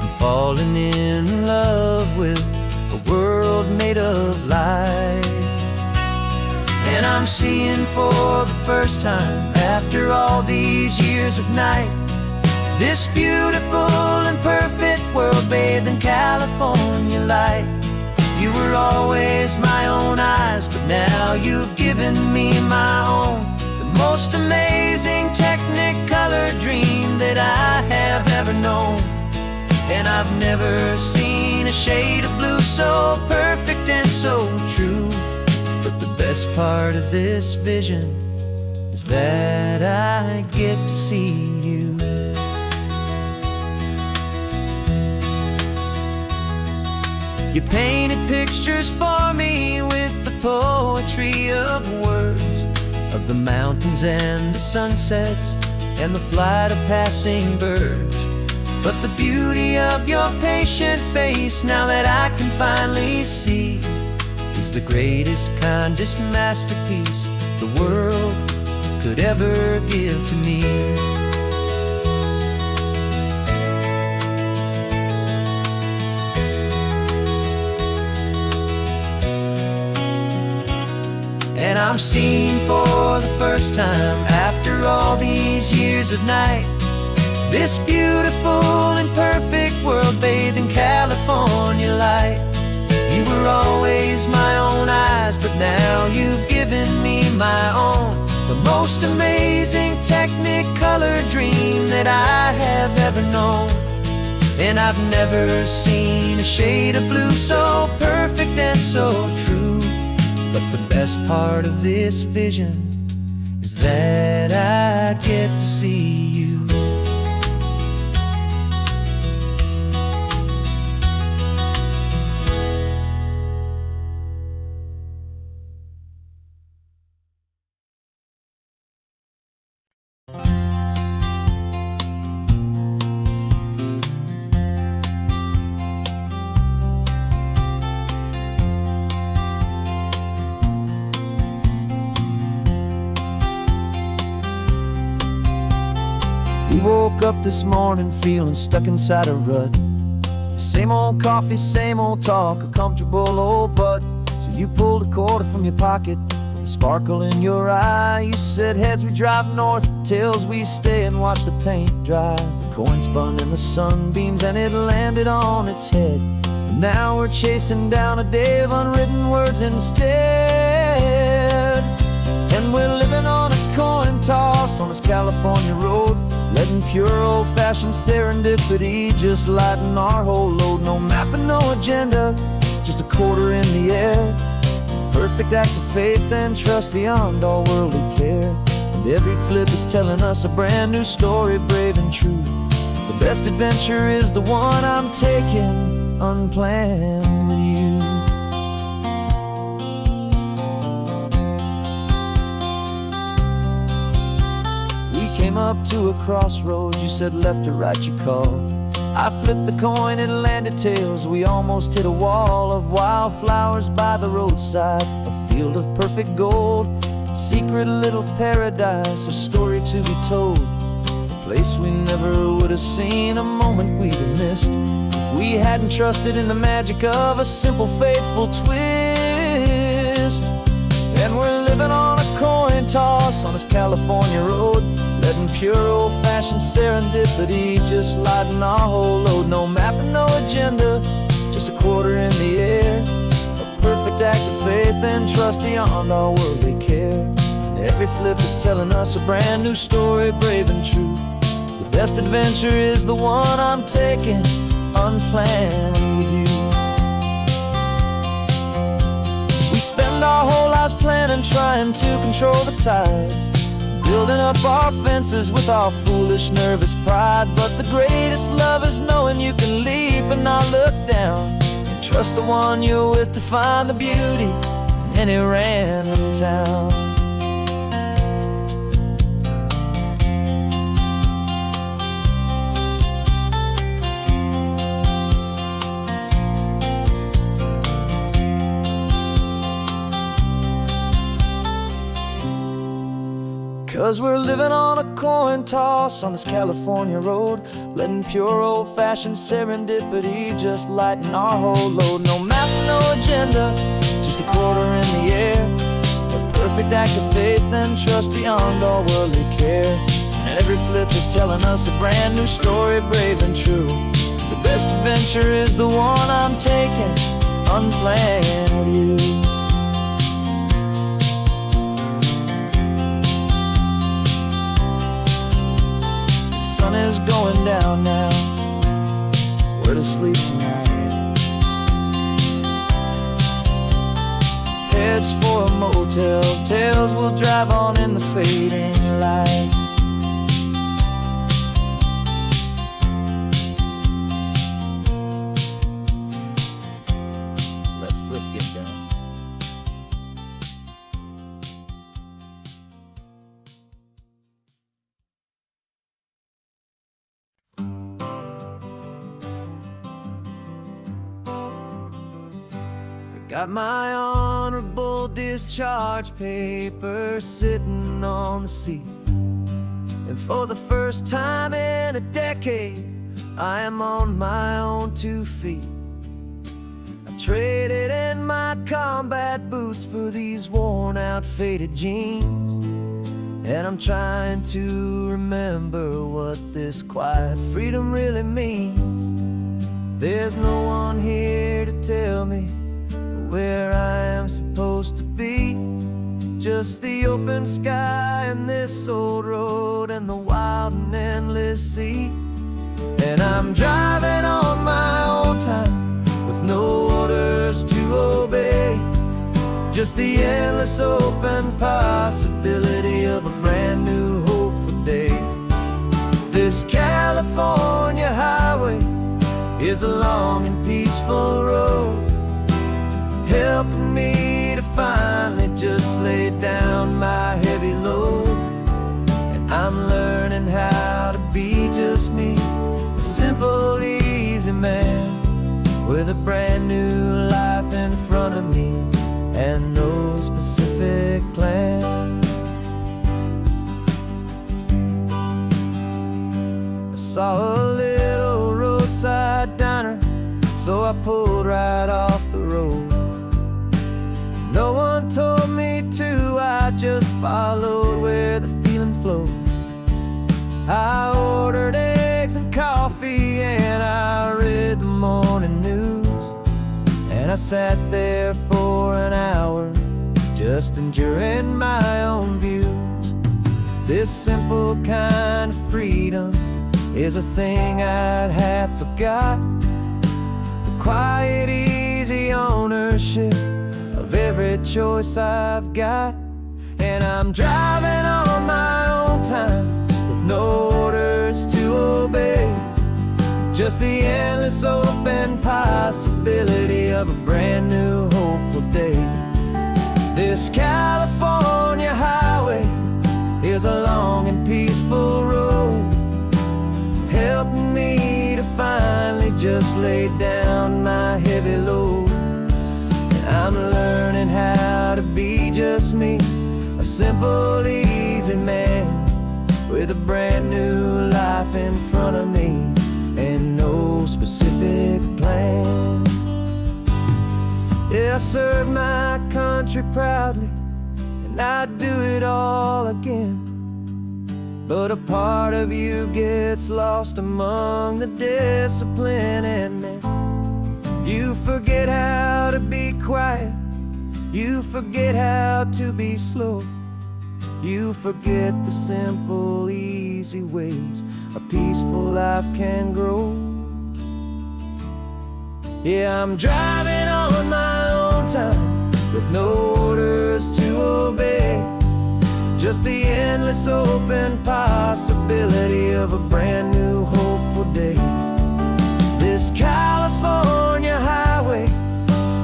I'm falling in love with a world made of light. And I'm seeing for the first time, after all these years of night, this beautiful and perfect world bathed in California light. You were always my own eyes, but now you've given me my own. The most amazing technicolor dream that I have ever known. And I've never seen a shade of blue so perfect and so true. But the best part of this vision is that I get to see you. You painted pictures for me with the poetry of words, of the mountains and the sunsets and the flight of passing birds. But the beauty of your patient face, now that I can finally see, is the greatest, kindest masterpiece the world could ever give to me. And I'm seeing for the first time, after all these years of night, this beautiful and perfect world bathed in California light. You were always my own eyes, but now you've given me my own. The most amazing technicolor dream that I have ever known. And I've never seen a shade of blue so perfect and so true. But the best part of this vision is that I get to see you. We woke up this morning feeling stuck inside a rut. Same old coffee, same old talk, a comfortable old butt. So you pulled a quarter from your pocket with a sparkle in your eye. You said heads we drive north, tails we stay and watch the paint dry. The coin spun in the sunbeams and it landed on its head. And now we're chasing down a day of unwritten words instead. And we're living on a coin toss on this California road, letting pure old-fashioned serendipity just lighten our whole load. No map and no agenda, just a quarter in the air. Perfect act of faith and trust beyond all worldly care. And every flip is telling us a brand new story, brave and true. The best adventure is the one I'm taking unplanned with you. Came up to a crossroads, you said left or right you called. I flipped the coin, it landed tails. We almost hit a wall of wildflowers by the roadside, a field of perfect gold, secret little paradise, a story to be told, a place we never would have seen, a moment we'd have missed if we hadn't trusted in the magic of a simple faithful twist. And we're living on a coin toss on this California road, letting pure old-fashioned serendipity just lighten our whole load. No map and no agenda, just a quarter in the air. A perfect act of faith and trust beyond our worldly care. And every flip is telling us a brand new story, brave and true. The best adventure is the one I'm taking unplanned with you. We spend our whole lives planning, trying to control the tide, building up our fences with our foolish, nervous pride. But the greatest love is knowing you can leap and not look down, and trust the one you're with to find the beauty in any random town. 'Cause we're living on a coin toss on this California road, letting pure old-fashioned serendipity just lighten our whole load. No map, no agenda, just a quarter in the air, a perfect act of faith and trust beyond all worldly care. And every flip is telling us a brand new story, brave and true. The best adventure is the one I'm taking, unplanned with you. The sun is going down now, we're to sleep tonight. Heads for a motel, tails will drive on in the fading light. Got my honorable discharge paper sitting on the seat, and for the first time in a decade, I am on my own 2 feet. I traded in my combat boots for these worn out faded jeans, and I'm trying to remember what this quiet freedom really means. There's no one here to tell me where I am supposed to be, just the open sky and this old road and the wild and endless sea. And I'm driving on my own time with no orders to obey, just the endless open possibility of a brand new hopeful day. This California highway is a long and peaceful road, helping me to finally just lay down my heavy load. And I'm learning how to be just me, a simple, easy man with a brand new life in front of me and no specific plan. I saw a little roadside diner, so I pulled right off the road. No one told me to, I just followed where the feeling flowed. I ordered eggs and coffee and I read the morning news, and I sat there for an hour just enjoying my own views. This simple kind of freedom is a thing I'd have forgot, the quiet, easy ownership of every choice I've got. And I'm driving on my own time with no orders to obey, just the endless open possibility of a brand new hopeful day. This California highway is a long and peaceful road, helping me to finally just lay down my heavy load. I'm learning how to be just me, a simple, easy man with a brand new life in front of me and no specific plan. Yeah, I serve my country proudly and I'd do it all again, but a part of you gets lost among the discipline and men. You forget how to be quiet, you forget how to be slow, you forget the simple, easy ways a peaceful life can grow. Yeah, I'm driving on my own time with no orders to obey, just the endless open possibility of a brand new hopeful day. This California highway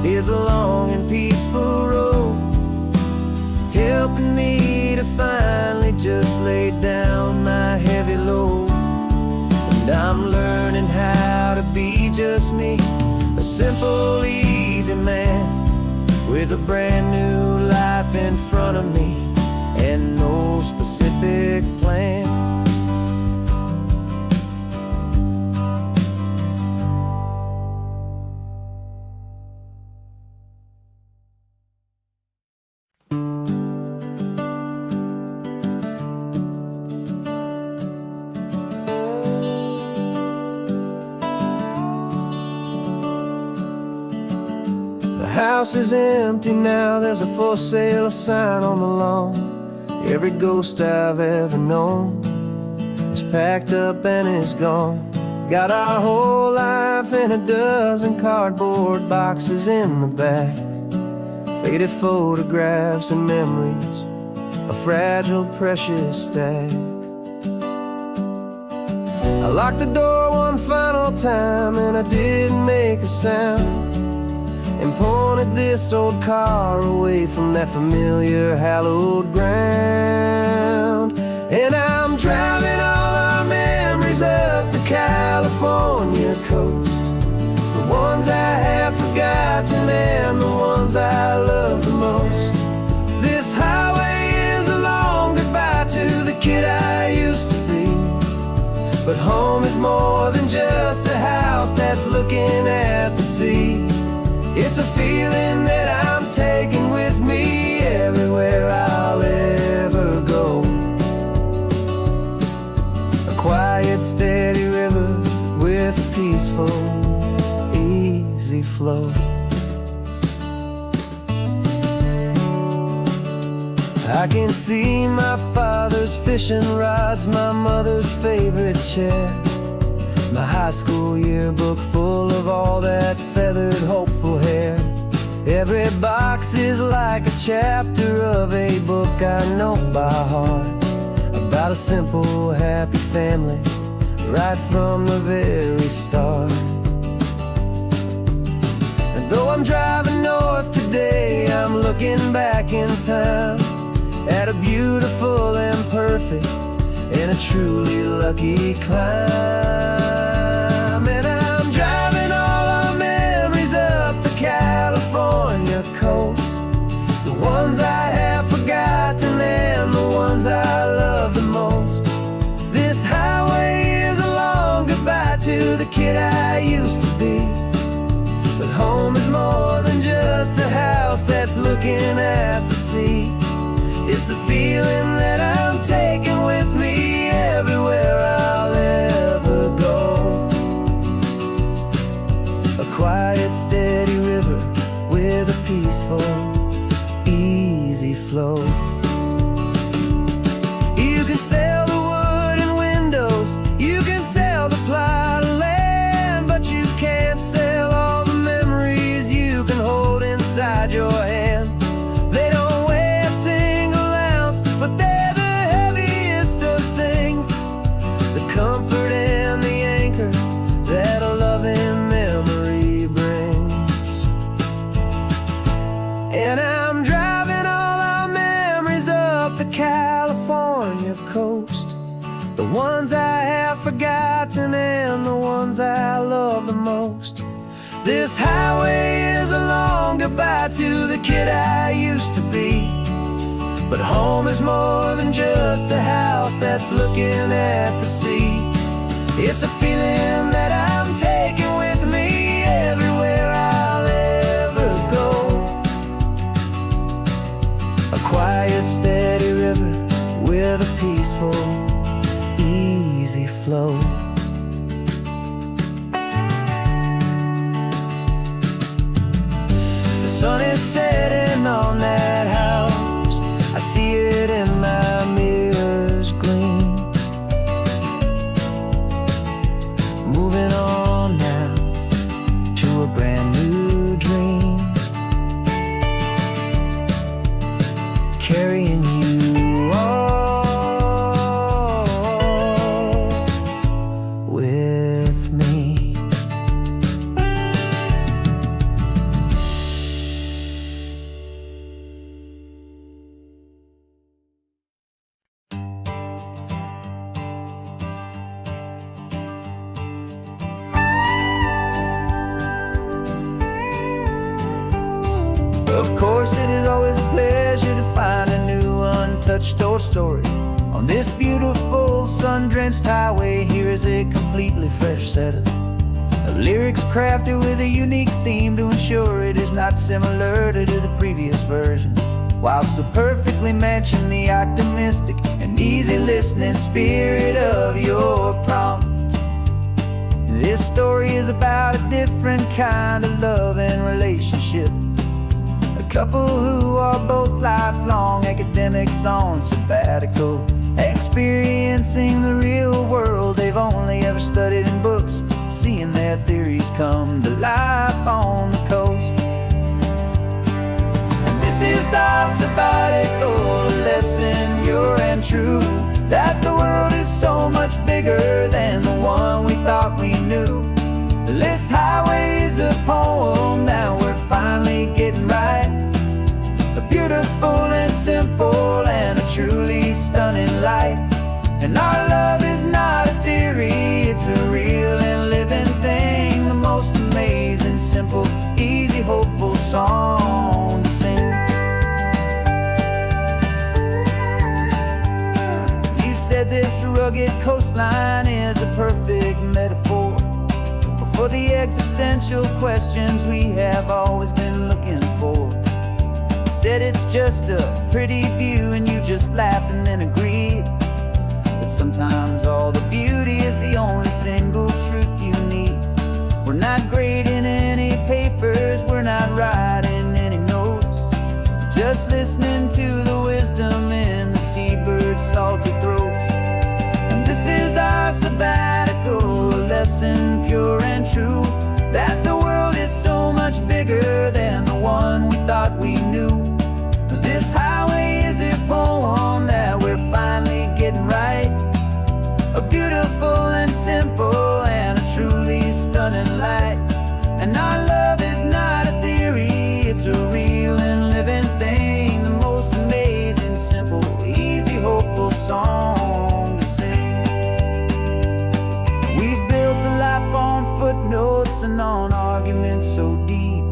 is a long and peaceful road, helping me to finally just lay down my heavy load. And I'm learning how to be just me, a simple, easy man with a brand new life in front of me and no specific plan. The house is empty now, there's a for sale sign on the lawn. Every ghost I've ever known is packed up and is gone. Got our whole life in a dozen cardboard boxes in the back. Faded photographs and memories, a fragile, precious stack. I locked the door one final time and I didn't make a sound, and pointed this old car away from that familiar hallowed ground. And I'm driving all our memories up the California coast, the ones I have forgotten and the ones I love the most. This highway is a long goodbye to the kid I used to be, but home is more than just a house that's looking at the sea. It's a feeling that I'm taking with me everywhere I'll ever go. A quiet, steady river with a peaceful, easy flow. I can see my father's fishing rods, my mother's favorite chair, my high school yearbook full of all that feathered, hopeful hair. Every box is like a chapter of a book I know by heart, about a simple, happy family right from the very start. And though I'm driving north today, I'm looking back in time at a beautiful and perfect and a truly lucky climb. And I'm driving all our memories up the California coast, the ones I have forgotten and the ones I love the most. This highway is a long goodbye to the kid I used to be, but home is more than just a house that's looking at the sea. It's a feeling that I'm taking with me everywhere I'll ever go. A quiet, steady river with a peaceful, easy flow. You can sell the wood and windows, you can sell the plot of land, but you can't sell all the memories you can hold inside your hand. They don't weigh a single ounce, but they're the heaviest of things, the comfort and the anchor that a loving memory brings. And I'm driving all our memories up the California coast, the ones I have forgotten and the ones I love the most. This highway is a long goodbye to the kid I used to be, but home is more than just a house that's looking at the sea. It's a feeling that I'm taking with me everywhere I'll ever go. A quiet, steady river with a peaceful, easy flow. The sun is setting on that house, I see it in my mirror's gleam. Moving on now to a brand new dream, carrying you all with me. Of course, it is always a pleasure to find a new untouched old story. On this beautiful sun-drenched highway, here is a completely fresh set of lyrics crafted with a unique theme to ensure it is not similar to the previous versions, while still perfectly matching the optimistic and easy listening spirit of your prompt. This story is about a different kind of love and relationship. A couple who are both lifelong academics on sabbatical, experiencing the real world they've only ever studied in books, seeing their theories come to life on the coast. And this is our sabbatical lesson, pure and true, that the world is so much bigger than the one we thought we knew. This highway is a poem that we're finally getting right. A beautiful and simple and a truly stunning light. And our love is not a theory, it's a real and living thing. The most amazing, simple, easy, hopeful song to sing. You said this rugged coastline is a perfect metaphor for the existential questions we have always been looking for. You said it's just a pretty view and you just laughed and then agreed. But sometimes all the beauty is the only single truth you need. We're not grading any papers, we're not writing any notes, just listening to the wisdom in the seabird's salty throats. And this is our sabbatical lesson, pure and true, that the world is so much bigger than the one we thought we knew. This highway is a poem that we're finally getting right. A beautiful and simple and a truly stunning light. And our love is not a theory, it's a real and living thing. The most amazing, simple, easy, hopeful song to sing. We've built a life on footnotes and on arguments so deep,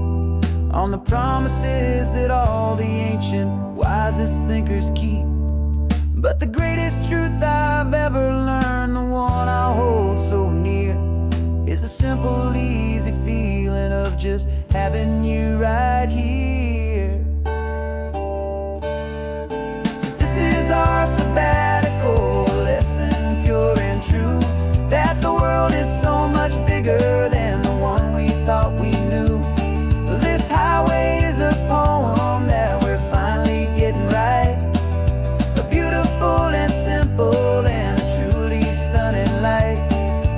on the promises that all the ancient, wisest thinkers keep. But the greatest truth I've ever learned, the one I hold so near, is a simple, easy feeling of just having you right here. 'Cause this is our sabbatical lesson, pure and true, that the world is so much bigger than the one we thought we knew. This highway is a poem that we're finally getting right. A beautiful and simple and a truly stunning light.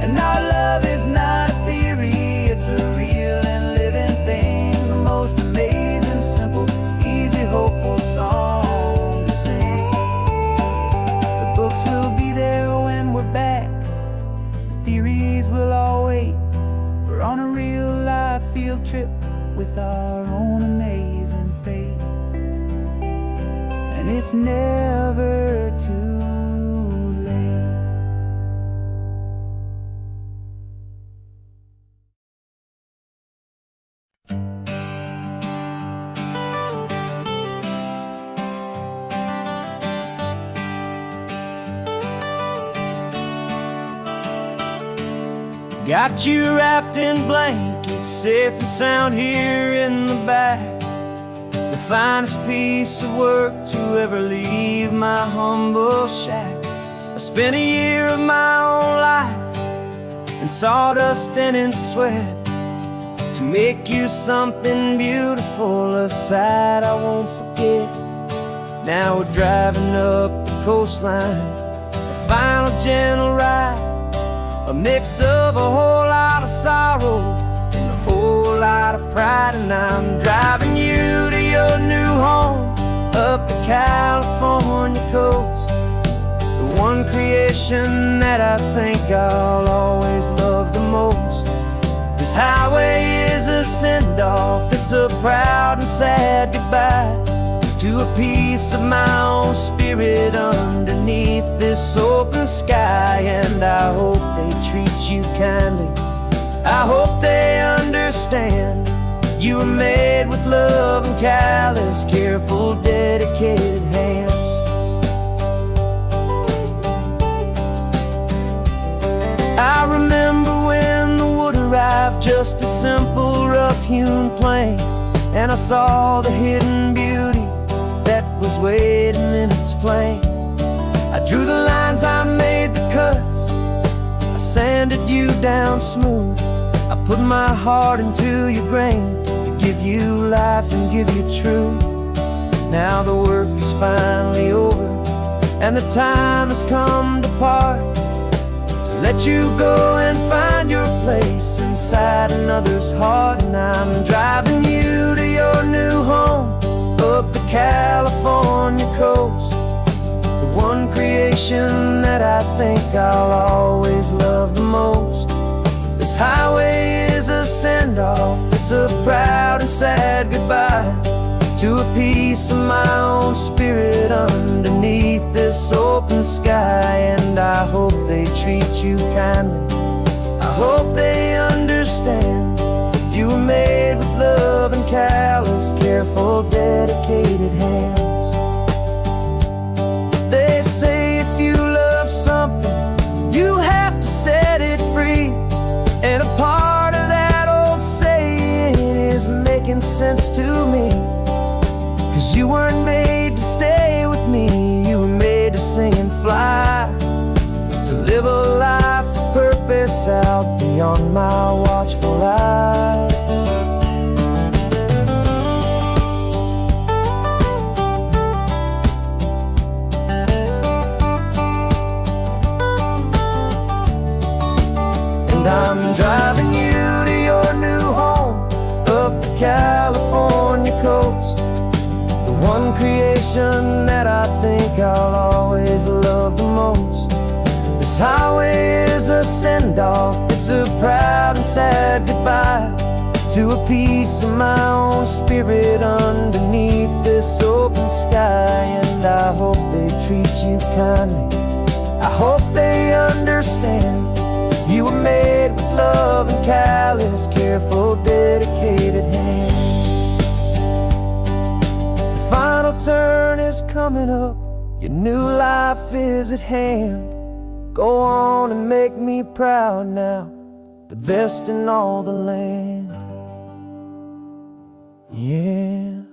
And our love is not a theory, it's a real and living thing. The most amazing, simple, easy, hopeful song to sing. The books will be there when we're back, the theories will all wait. We're on a real life field trip with our own amazing fate. And it's never too late. Got you wrapped in blankets, safe and sound here in the back. The finest piece of work to ever leave my humble shack. I spent a year of my own life in sawdust and in sweat to make you something beautiful, a sight I won't forget. Now we're driving up the coastline, a final gentle ride, a mix of a whole lot of sorrow and a whole lot of pride. And I'm driving you to your new home up the California coast, the one creation that I think I'll always love the most. This highway is a send-off, it's a proud and sad goodbye to a piece of my own spirit underneath this open sky. And I hope they treat you kindly, I hope they understand you were made with love and callous, careful, dedicated hands. and I saw the hidden beauty that was waiting in its flame. I drew the lines, I made the cuts, I sanded you down smooth. I put my heart into your grain to give you life and give you truth. Now the work is finally over, and the time has come to part, to let you go and find your place inside another's heart. And I'm driving you to your new home up the California coast, the one creation that I think I'll always love the most. This highway is a send-off, it's a proud and sad goodbye to a piece of my own spirit underneath this open sky. And I hope they treat you kindly, I hope they understand you were made with love and callous, careful, dedicated hands. They say if you love something, you have to set it free. And a part of that old saying is making sense to me. 'Cause you weren't made to stay with me, you were made to sing and fly, to live a life of purpose out beyond my watchful eye. And I'm driving you to your new home up the California coast, the one creation that I think I'll always love the most. This highway is a send-off, it's a proud and sad goodbye to a piece of my own spirit underneath this open sky. And I hope they treat you kindly, I hope they understand you were made with love and callous, careful, dedicated hands. The final turn is coming up, your new life is at hand. Go on and make me proud now, the best in all the land. Yeah,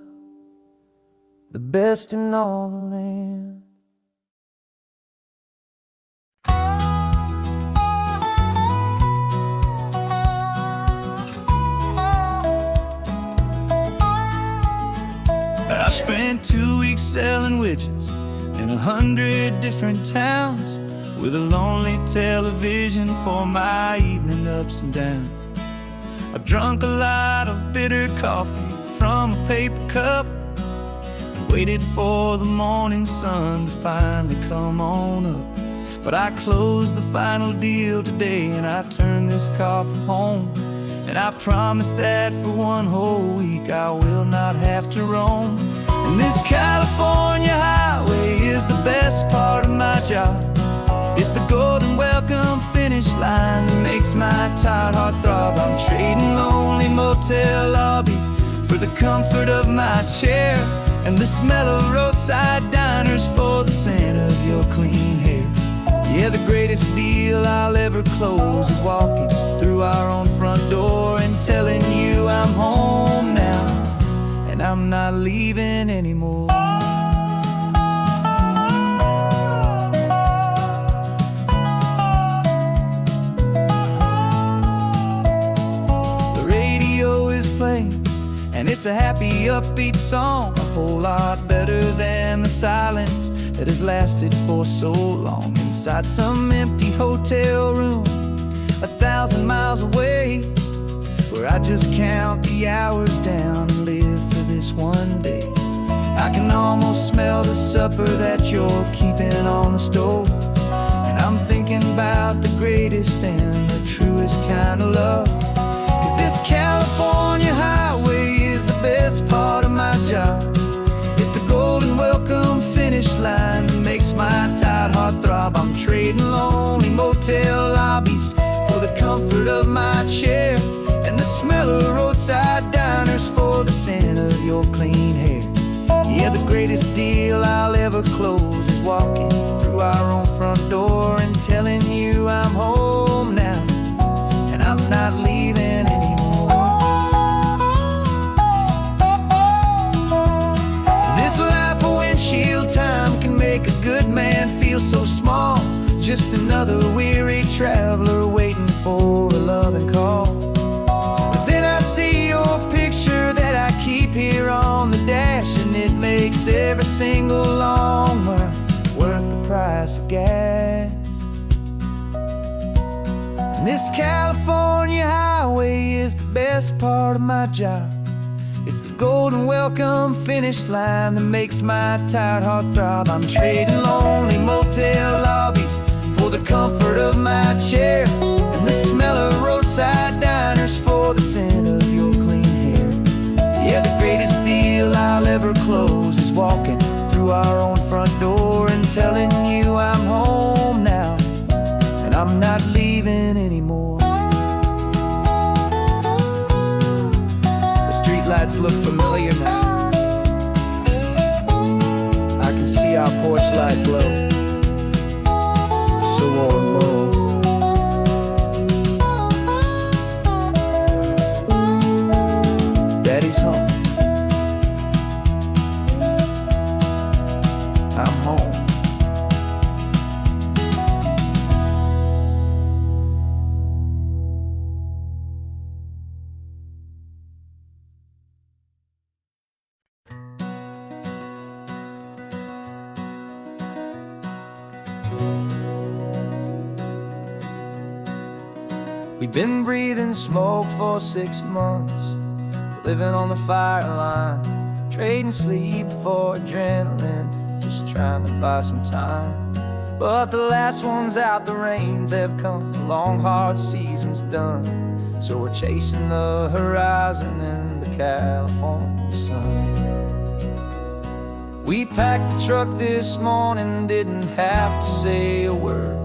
the best in all the land. I spent 2 weeks selling widgets in 100 different towns, with a lonely television for my evening ups and downs. I've drunk a lot of bitter coffee from a paper cup, and waited for the morning sun to finally come on up. But I closed the final deal today, and I turned this car for home. And I promise that for one whole week I will not have to roam. And this California highway is the best part of my job. It's the golden welcome finish line that makes my tired heart throb. I'm trading lonely motel lobbies for the comfort of my chair, and the smell of roadside diners for the scent of your clean hair. Yeah, the greatest deal I'll ever close is walking through our own front door and telling you I'm home now, and I'm not leaving anymore. The radio is playing, and it's a happy, upbeat song, a whole lot better than the silence that has lasted for so long. Inside some empty hotel room 1,000 miles away, where I just count the hours down and live for this one day. I can almost smell the supper that you're keeping on the stove, and I'm thinking about the greatest and the truest kind of love. 'Cause this California highway is the best part of my job. It's the golden welcome finish line that makes my tired heart throb. I'm trading lonely motel lobbies for the comfort of my chair, and the smell of roadside diners for the scent of your clean hair. Yeah, the greatest deal I'll ever close is walking through our own front door and telling you I'm home now, and I'm not leaving anymore. just another weary traveler waiting for a loving call. But then I see your picture that I keep here on the dash, and it makes every single long mile worth the price of gas. And this California highway is the best part of my job. It's the golden welcome finish line that makes my tired heart throb. I'm trading lonely motel lobbies for the comfort of my chair, and the smell of roadside diners for the scent of your clean hair. Yeah, the greatest deal I'll ever close is walking through our own front door and telling you I'm home now, and I'm not leaving anymore. Lights look familiar now. I can see our porch light glow, so warm, low. Daddy's home. I'm home. We've been breathing smoke for 6 months, living on the fire line, trading sleep for adrenaline, just trying to buy some time. But the last one's out, the rains have come, the long hard season's done, so we're chasing the horizon in the California sun. We packed the truck this morning, didn't have to say a word,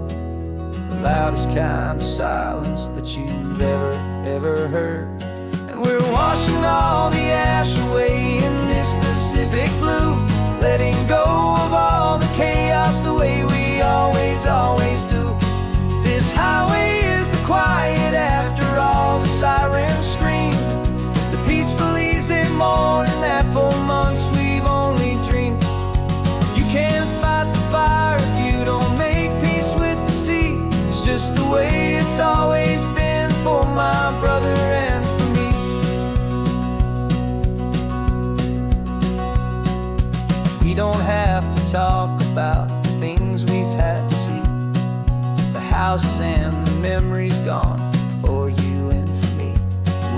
the loudest kind of silence that you've ever heard. And we're washing all the ash away in this Pacific blue, letting go of all the chaos the way we always do. This highway is the quiet after all the sirens scream, the peaceful easy morning that for months we've only dreamed. You can't fight the fire if you don't make peace with the sea. It's just the way it's always been for my brother and for me. We don't have to talk about the things we've had to see, the houses and the memories gone for you and for me.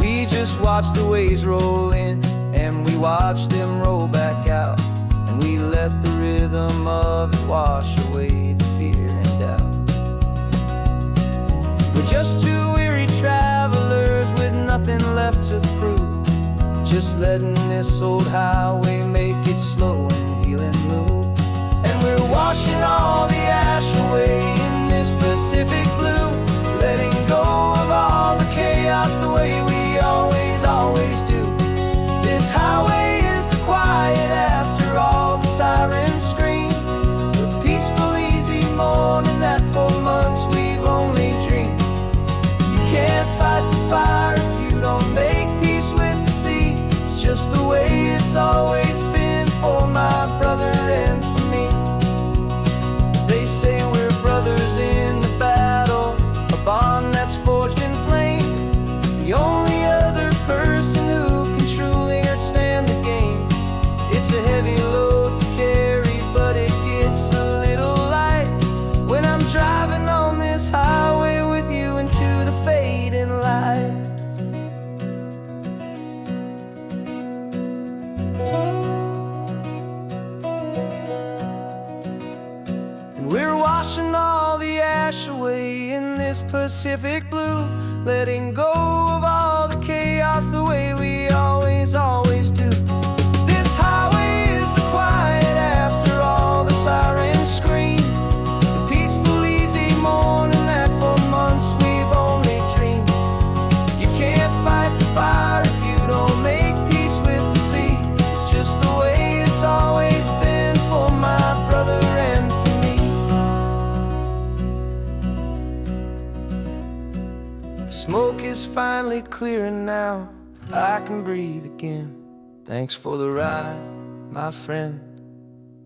We just watch the waves roll in, and we watch them roll back out, and we let the rhythm of it wash away the fear and doubt. We're just two weary travelers with nothing left to prove, just letting this old highway make it slow and heal and move. And we're washing all the ash away in this Pacific blue, letting go of all the chaos the way we always do. This highway is the quiet after all the sirens scream, the peaceful easy morning that for months we've only dreamed. You can't fight the fire if you don't make peace with the sea. It's just the way it's always been for my brother and for me. They say we're brothers in the battle, a bond that's forged in flame, the only other person who can truly understand the game. It's a heavy load to carry, but it gets a little light when I'm driving on this highway with you into the fading light. And we're washing all the ash away in this Pacific blue, letting go of all the chaos the way we always do. This highway is the quiet after all the sirens scream, the peaceful easy morning that for months we've only dreamed. You can't fight the fire if you don't make peace with the sea. It's just the way it's always been for my brother and for me. The smoke is finally clearing now, I can breathe again. Thanks for the ride, my friend,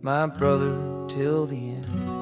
my brother, till the end.